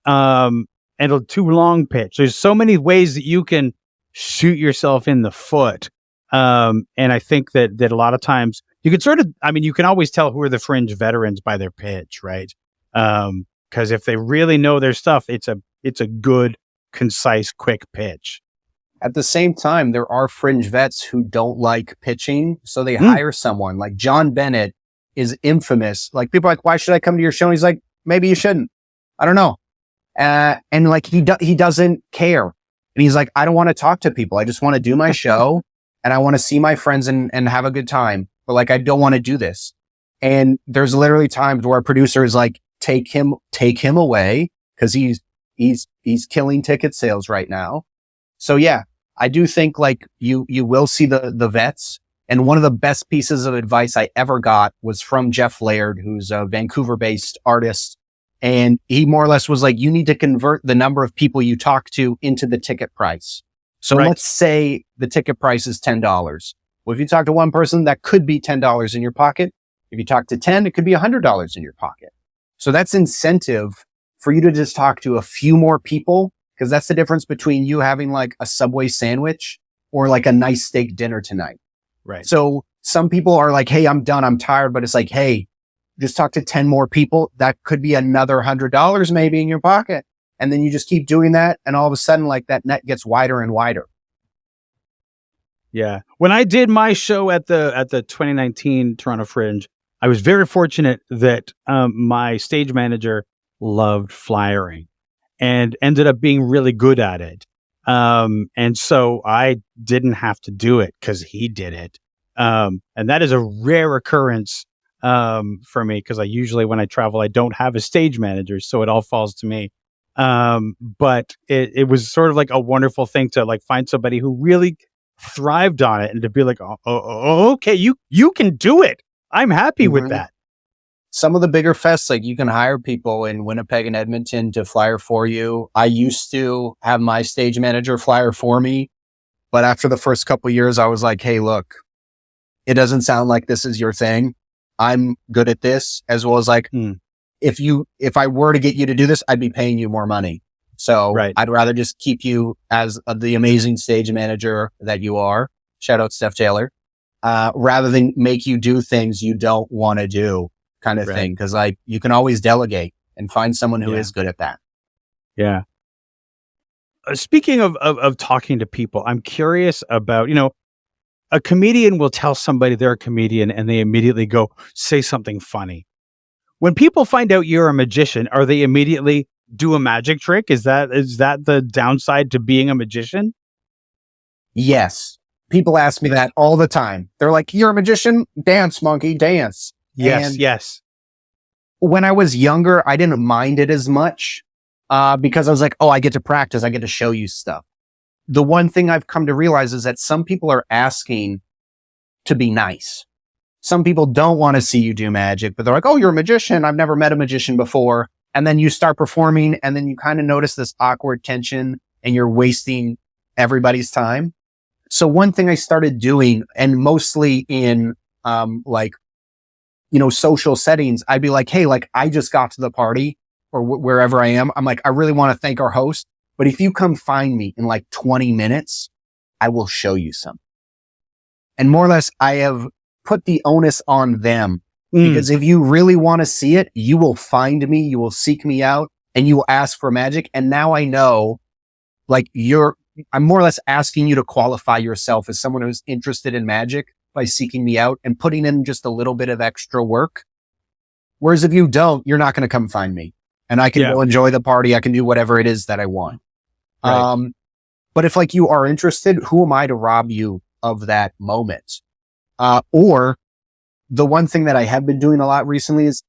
And a too long pitch. There's so many ways that you can shoot yourself in the foot. And I think that a lot of times you can sort of, I mean, you can always tell who are the Fringe veterans by their pitch, right? Because if they really know their stuff, it's a good, concise, quick pitch. At the same time, there are Fringe vets who don't like pitching, so they hire someone. Like John Bennett is infamous. Like people are like, why should I come to your show? And he's like, maybe you shouldn't. I don't know. And like he doesn't care. And he's like, I don't want to talk to people. I just want to do my show and I want to see my friends and have a good time. But like, I don't want to do this. And there's literally times where a producer is like, take him away because he's killing ticket sales right now. So yeah, I do think like you will see the vets. And one of the best pieces of advice I ever got was from Jeff Laird, who's a Vancouver based artist. And he more or less was like, you need to convert the number of people you talk to into the ticket price. So let's say the ticket price is $10. Well, if you talk to one person, that could be $10 in your pocket. If you talk to 10, it could be $100 in your pocket. So that's incentive for you to just talk to a few more people, because that's the difference between you having like a Subway sandwich or like a nice steak dinner tonight. Right. So some people are like, hey, I'm done. I'm tired. But it's like, hey, just talk to 10 more people. That could be another $100 maybe in your pocket. And then you just keep doing that. And all of a sudden, like, that net gets wider and wider. Yeah. When I did my show at the 2019 Toronto Fringe, I was very fortunate that my stage manager loved flyering and ended up being really good at it. And so I didn't have to do it because he did it. And that is a rare occurrence for me, because I usually, when I travel, I don't have a stage manager, so it all falls to me. But it was sort of like a wonderful thing to like find somebody who really thrived on it, and to be like, okay, you can do it. I'm happy with that. Some of the bigger fests, like, you can hire people in Winnipeg and Edmonton to flyer for you. I used to have my stage manager flyer for me, but after the first couple of years, I was like, hey, look, it doesn't sound like this is your thing. I'm good at this, as well as like, if I were to get you to do this, I'd be paying you more money. So I'd rather just keep you as the amazing stage manager that you are. Shout out Steph Taylor. Rather than make you do things you don't want to do, kind of thing. Cause like, you can always delegate and find someone who is good at that. Yeah. Speaking of talking to people, I'm curious about, a comedian will tell somebody they're a comedian and they immediately go, say something funny. When people find out you're a magician, are they immediately do a magic trick? Is that the downside to being a magician? Yes. People ask me that all the time. They're like, you're a magician? Dance, monkey, dance. Yes, yes. When I was younger, I didn't mind it as much because I was like, oh, I get to practice. I get to show you stuff. The one thing I've come to realize is that some people are asking to be nice. Some people don't want to see you do magic, but they're like, oh, you're a magician. I've never met a magician before. And then you start performing, and then you kind of notice this awkward tension, and you're wasting everybody's time. So one thing I started doing, and mostly in social settings, I'd be like, hey, like, I just got to the party or wherever I am. I'm like, I really want to thank our host, but if you come find me in like 20 minutes, I will show you some. And more or less, I have put the onus on them, because if you really want to see it, you will find me, you will seek me out, and you will ask for magic. And now I know, like, I'm more or less asking you to qualify yourself as someone who's interested in magic by seeking me out and putting in just a little bit of extra work. Whereas if you don't, you're not going to come find me, and I can go enjoy the party. I can do whatever it is that I want. Right. But if like you are interested, who am I to rob you of that moment? Or the one thing that I have been doing a lot recently is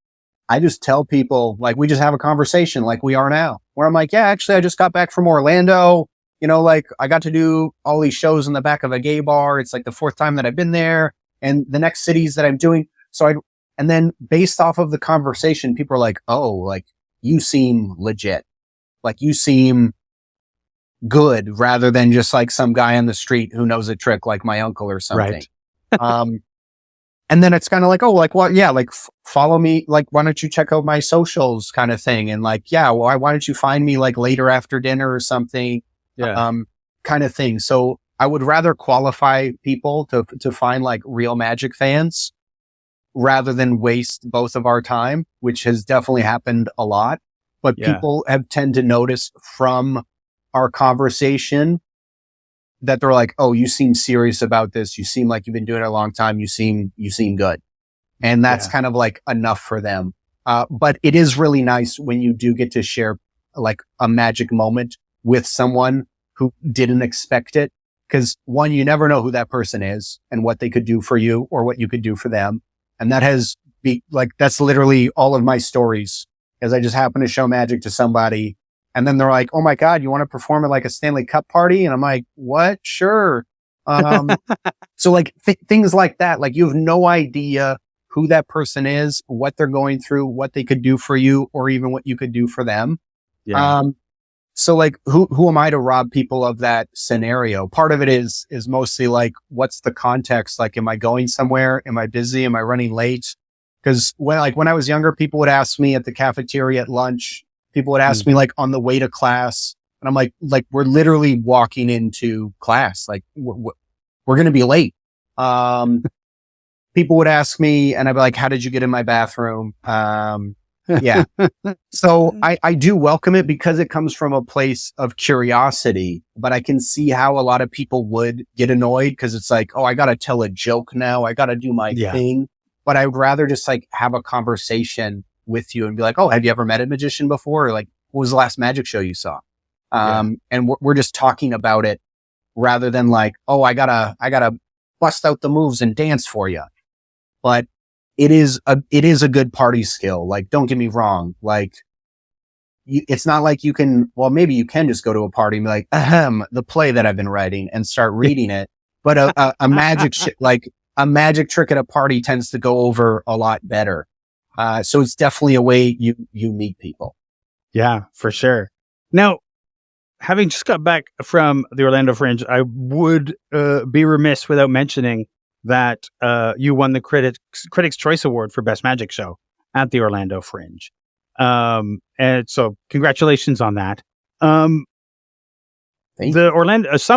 I just tell people, like, we just have a conversation like we are now, where I'm like, yeah, actually, I just got back from Orlando. Like, I got to do all these shows in the back of a gay bar. It's like the 4th time that I've been there, and the next cities that I'm doing. And then based off of the conversation, people are like, oh, like, you seem legit. Like, you seem good, rather than just like some guy on the street who knows a trick like my uncle or something. Right. And then it's kind of like, oh, like, well, yeah, like, follow me. Like, why don't you check out my socials, kind of thing? And like, yeah, well, why don't you find me like later after dinner or something? Yeah. Kind of thing. So I would rather qualify people to find like real magic fans rather than waste both of our time, which has definitely happened a lot. But people have tend to notice from our conversation that they're like, oh, you seem serious about this. You seem like you've been doing it a long time. You seem good. And that's kind of like enough for them. But it is really nice when you do get to share like a magic moment with someone who didn't expect it. Cause one, you never know who that person is and what they could do for you or what you could do for them. And that's literally all of my stories, as I just happen to show magic to somebody. And then they're like, oh my God, you want to perform at like a Stanley Cup party? And I'm like, what? Sure. So like things like that, like you have no idea who that person is, what they're going through, what they could do for you, or even what you could do for them. Yeah. So like, who am I to rob people of that scenario? Part of it is mostly like, what's the context? Like, am I going somewhere? Am I busy? Am I running late? Cause when I was younger, people would ask me at the cafeteria at lunch. People would ask me like on the way to class, and I'm like, we're literally walking into class. Like we're going to be late. people would ask me and I'd be like, how did you get in my bathroom? Yeah. So I do welcome it because it comes from a place of curiosity, but I can see how a lot of people would get annoyed because it's like, oh, I got to tell a joke now. I got to do my thing. But I would rather just like have a conversation with you and be like, oh, have you ever met a magician before? Or like, what was the last magic show you saw? And we're just talking about it rather than like, oh, I gotta bust out the moves and dance for you. But it is a good party skill. Like, don't get me wrong. Like, it's not like you can, well, maybe you can just go to a party and be like, the play that I've been writing and start reading it. But a magic, like a magic trick at a party tends to go over a lot better. So it's definitely a way you meet people. Yeah, for sure. Now, having just got back from the Orlando Fringe, I would be remiss without mentioning that you won the Critics' Choice Award for Best Magic Show at the Orlando Fringe. And so congratulations on that. Some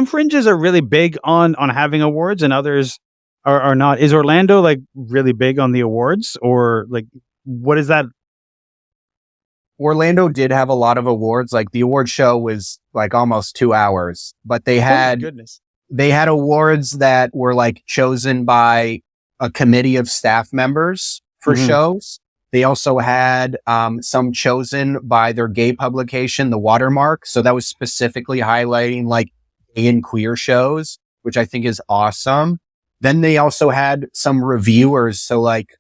fringes are really big on having awards and others are not. Is Orlando like really big on the awards, or like what is that? Orlando did have a lot of awards. Like the award show was like almost 2 hours, but they had awards that were like chosen by a committee of staff members for shows. They also had some chosen by their gay publication, The Watermark. So that was specifically highlighting like gay and queer shows, which I think is awesome. Then they also had some reviewers. So like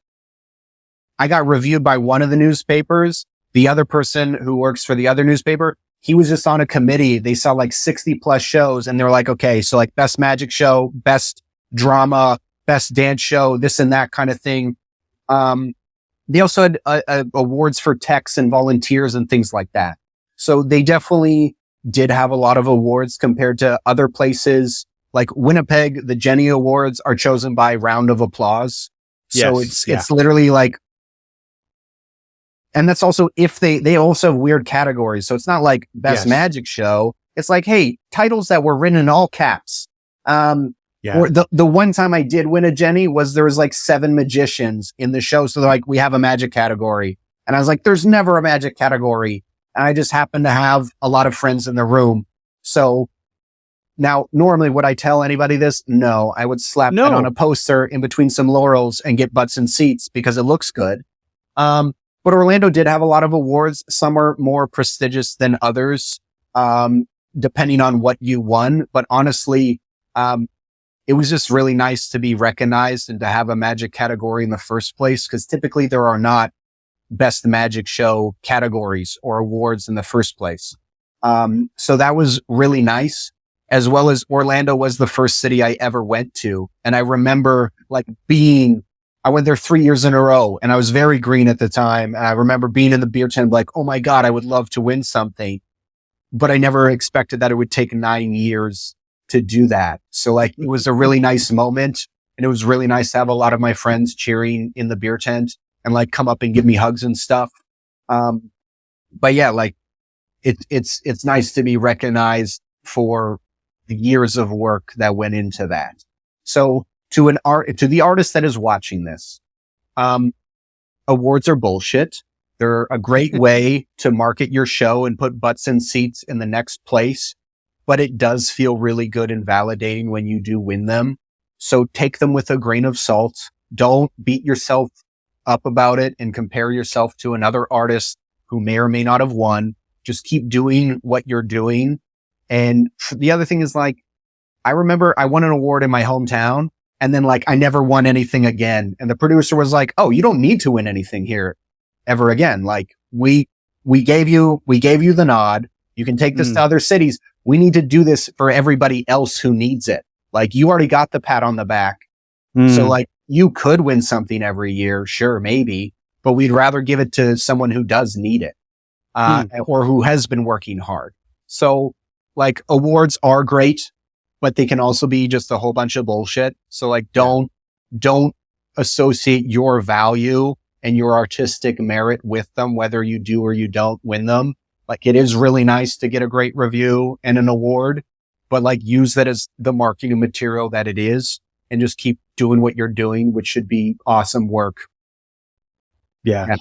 I got reviewed by one of the newspapers. The other person who works for the other newspaper, he was just on a committee. They saw like 60 plus shows and they're like, okay, so like best magic show, best drama, best dance show, this and that kind of thing. They also had awards for techs and volunteers and things like that. So they definitely did have a lot of awards compared to other places. Like Winnipeg, the Jenny Awards are chosen by round of applause. So it's literally like, and that's also if they also have weird categories. So it's not like best magic show. It's like, hey, titles that were written in all caps. Or the one time I did win a Jenny was there was like 7 magicians in the show. So they're like, we have a magic category. And I was like, there's never a magic category. And I just happened to have a lot of friends in the room. So now normally would I tell anybody this? No, I would slap that on a poster in between some laurels and get butts and seats because it looks good. But Orlando did have a lot of awards. Some are more prestigious than others, depending on what you won. But honestly, it was just really nice to be recognized and to have a magic category in the first place, because typically there are not best magic show categories or awards in the first place. So that was really nice, as well as Orlando was the first city I ever went to. And I remember I went there 3 years in a row and I was very green at the time. And I remember being in the beer tent, like, oh my God, I would love to win something. But I never expected that it would take 9 years to do that. So like, it was a really nice moment. And it was really nice to have a lot of my friends cheering in the beer tent and like come up and give me hugs and stuff. But yeah, like it's nice to be recognized for the years of work that went into that. So to the artist that is watching this, awards are bullshit. They're a great way to market your show and put butts in seats in the next place, but it does feel really good and validating when you do win them. So take them with a grain of salt. Don't beat yourself up about it and compare yourself to another artist who may or may not have won. Just keep doing what you're doing. And the other thing is like, I remember I won an award in my hometown and then like I never won anything again. And the producer was like, oh, you don't need to win anything here ever again. Like we gave you the nod. You can take this to other cities. We need to do this for everybody else who needs it. Like you already got the pat on the back. So like you could win something every year. Sure, maybe, but we'd rather give it to someone who does need it, or who has been working hard. So like awards are great, but they can also be just a whole bunch of bullshit. So like don't associate your value and your artistic merit with them, whether you do or you don't win them. Like it is really nice to get a great review and an award, but like use that as the marketing material that it is. and just keep doing what you're doing, which should be awesome work. Yeah.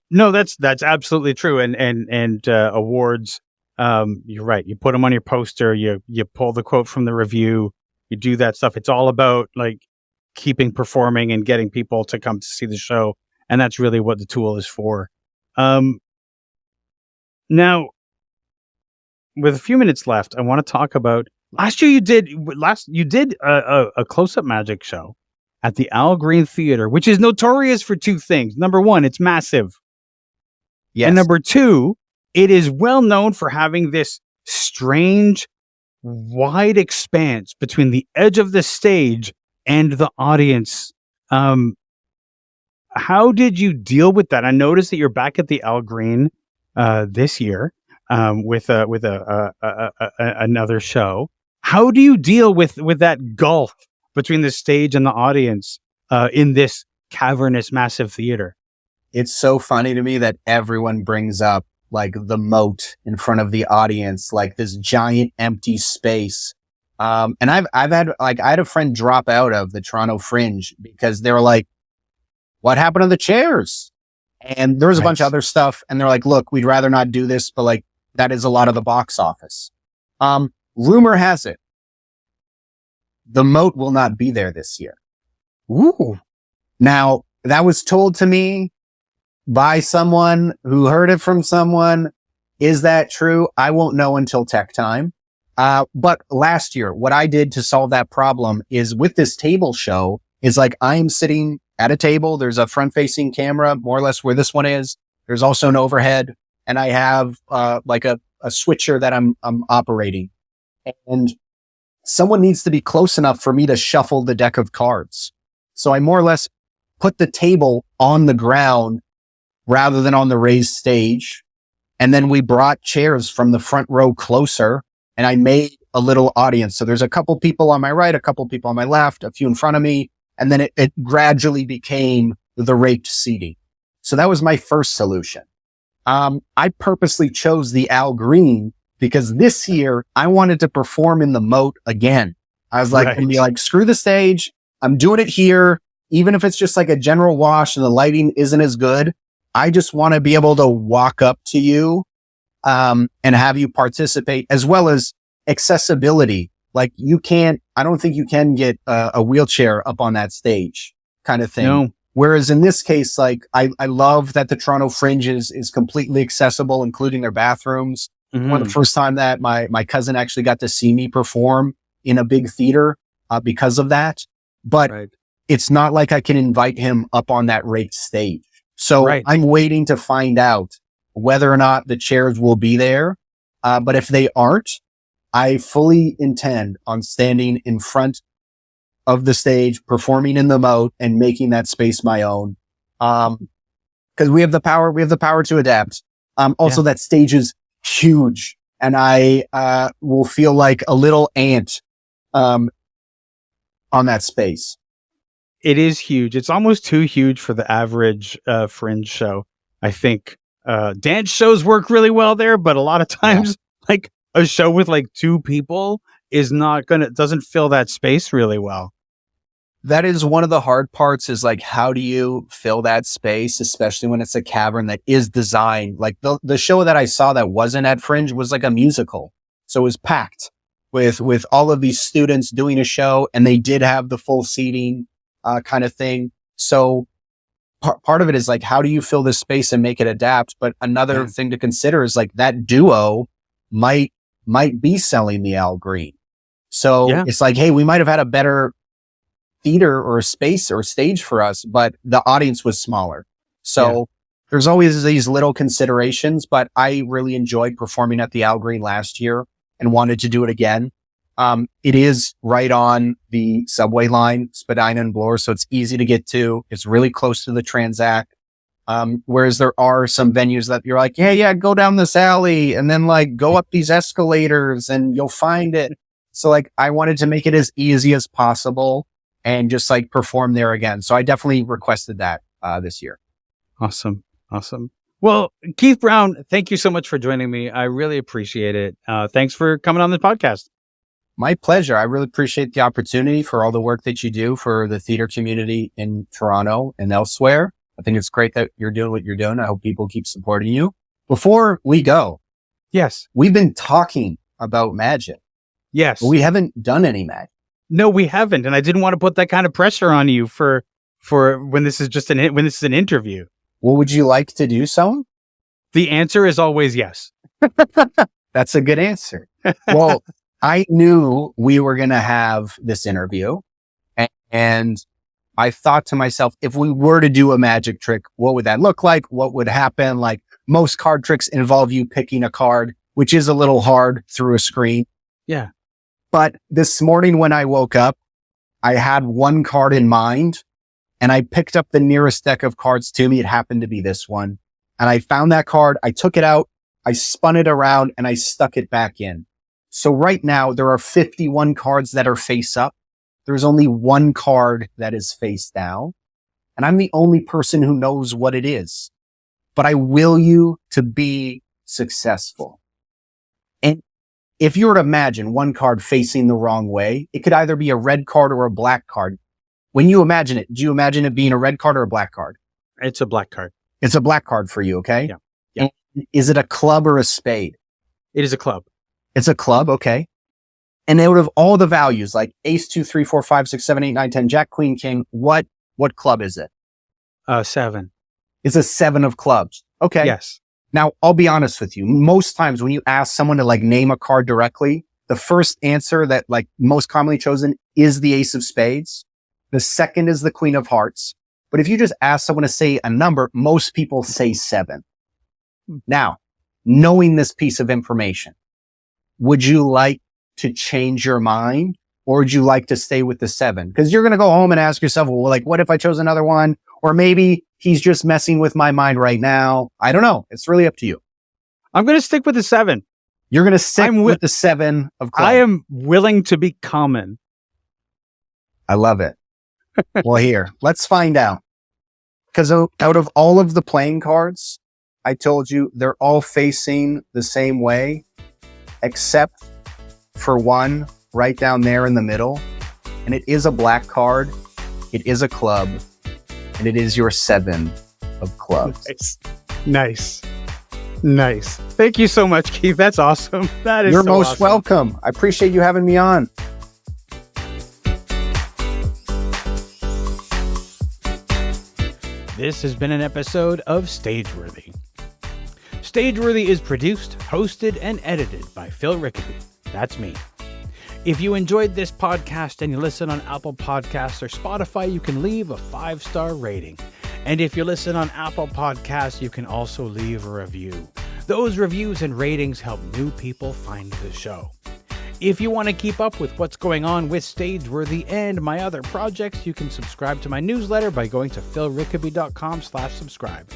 No, that's absolutely true. And awards, you're right. You put them on your poster, you pull the quote from the review, you do that stuff. It's all about like keeping performing and getting people to come to see the show. And that's really what the tool is for. Now, with a few minutes left, I want to talk about last year. You did a close-up magic show at the Al Green Theater, which is notorious for two things. Number one, it's massive. Yes. And number two, it is well known for having this strange, wide expanse between the edge of the stage and the audience. How did you deal with that? I noticed that you're back at the Al Green this year with another show. How do you deal with that gulf between the stage and the audience in this cavernous, massive theater? It's so funny to me that everyone brings up like the moat in front of the audience, like this giant empty space. And I had a friend drop out of the Toronto Fringe because they were like, what happened to the chairs? And there was a bunch of other stuff. And they're like, look, we'd rather not do this, but like that is a lot of the box office. Rumor has it, the moat will not be there this year. Ooh. Now that was told to me by someone who heard it from someone. Is that true? I won't know until tech time. But last year, what I did to solve that problem is with this table show is like I am sitting at a table. There's a front facing camera, more or less where this one is. There's also an overhead, and I have like a switcher that I'm operating. And someone needs to be close enough for me to shuffle the deck of cards. So I more or less put the table on the ground rather than on the raised stage. And then we brought chairs from the front row closer, and I made a little audience. So there's a couple people on my right, a couple people on my left, a few in front of me. And then it gradually became the raked seating. So that was my first solution. I purposely chose the Al Green because this year I wanted to perform in the moat again. I was like, and be like, screw the stage. I'm doing it here. Even if it's just like a general wash and the lighting isn't as good, I just want to be able to walk up to you, and have you participate, as well as accessibility. Like I don't think you can get a wheelchair up on that stage kind of thing. No. Whereas in this case, like I love that the Toronto Fringe is completely accessible, including their bathrooms. Mm-hmm. One of the first time that my cousin actually got to see me perform in a big theater, because of that. But it's not like I can invite him up on that raked stage. So I'm waiting to find out whether or not the chairs will be there. But if they aren't, I fully intend on standing in front of the stage, performing in the moat and making that space my own. Cause we have the power to adapt. Also that stage is huge, and I, will feel like a little ant, on that space. It is huge. It's almost too huge for the average Fringe show. I think dance shows work really well there, but a lot of times, like a show with like two people doesn't fill that space really well. That is one of the hard parts, is like, how do you fill that space, especially when it's a cavern that is designed like the show that I saw that wasn't at Fringe was like a musical. So it was packed with all of these students doing a show, and they did have the full seating, kind of thing. So part of it is like, how do you fill this space and make it adapt? But another thing to consider is like that duo might be selling the Al Green. So it's like, hey, we might have had a better theater or a space or a stage for us, but the audience was smaller. So there's always these little considerations, but I really enjoyed performing at the Al Green last year and wanted to do it again. It is right on the subway line, Spadina and Bloor, so it's easy to get to. It's really close to the Transact. Whereas there are some venues that you're like, yeah, go down this alley and then like go up these escalators and you'll find it. So like I wanted to make it as easy as possible and just like perform there again. So I definitely requested that this year. Awesome. Well, Keith Brown, thank you so much for joining me. I really appreciate it. Thanks for coming on the podcast. My pleasure. I really appreciate the opportunity for all the work that you do for the theater community in Toronto and elsewhere. I think it's great that you're doing what you're doing. I hope people keep supporting you. Before we go, yes, we've been talking about magic. Yes, but we haven't done any magic. No, we haven't, and I didn't want to put that kind of pressure on you for when this is just when this is an interview. Well, would you like to do so? The answer is always yes. That's a good answer. Well, I knew we were going to have this interview, and I thought to myself, if we were to do a magic trick, what would that look like? What would happen? Like, most card tricks involve you picking a card, which is a little hard through a screen. Yeah. But this morning when I woke up, I had one card in mind, and I picked up the nearest deck of cards to me. It happened to be this one. And I found that card. I took it out. I spun it around and I stuck it back in. So right now there are 51 cards that are face up. There's only one card that is face down. And I'm the only person who knows what it is. But I will you to be successful. And if you were to imagine one card facing the wrong way, it could either be a red card or a black card. When you imagine it, do you imagine it being a red card or a black card? It's a black card. It's a black card for you, okay? Yeah. Yeah. And is it a club or a spade? It is a club. It's a club, okay. And out of all the values, like ace, 2, 3, 4, 5, 6, 7, 8, 9, 10, jack, queen, king, what club is it? 7. It's a 7 of clubs. Okay. Yes. Now, I'll be honest with you. Most times when you ask someone to like name a card directly, the first answer that like most commonly chosen is the ace of spades. The second is the queen of hearts. But if you just ask someone to say a number, most people say 7. Now, knowing this piece of information, would you like to change your mind, or would you like to stay with the 7? Because you're going to go home and ask yourself, well, like, what if I chose another one? Or maybe he's just messing with my mind right now. I don't know. It's really up to you. I'm going to stick with the 7. You're going to stick with the 7 of clubs. I am willing to be common. I love it. Well, here, let's find out. Because out of all of the playing cards, I told you they're all facing the same way, except for one right down there in the middle. And it is a black card. It is a club. And it is your 7 of clubs. Nice. Thank you so much, Keith. That's awesome. That is You're so most awesome. welcome. I appreciate you having me on. This has been an episode of Stageworthy. Stageworthy is produced, hosted, and edited by Phil Rickaby. That's me. If you enjoyed this podcast and you listen on Apple Podcasts or Spotify, you can leave a 5-star rating. And if you listen on Apple Podcasts, you can also leave a review. Those reviews and ratings help new people find the show. If you want to keep up with what's going on with Stageworthy and my other projects, you can subscribe to my newsletter by going to philrickaby.com/subscribe.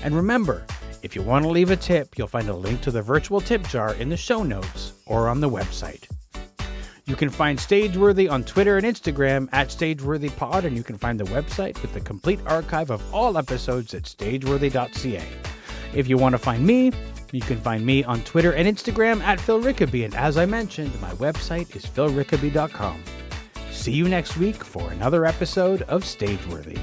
And remember, if you want to leave a tip, you'll find a link to the virtual tip jar in the show notes or on the website. You can find Stageworthy on Twitter and Instagram at StageworthyPod, and you can find the website with the complete archive of all episodes at stageworthy.ca. If you want to find me, you can find me on Twitter and Instagram at Phil Rickaby, and as I mentioned, my website is philrickaby.com. See you next week for another episode of Stageworthy.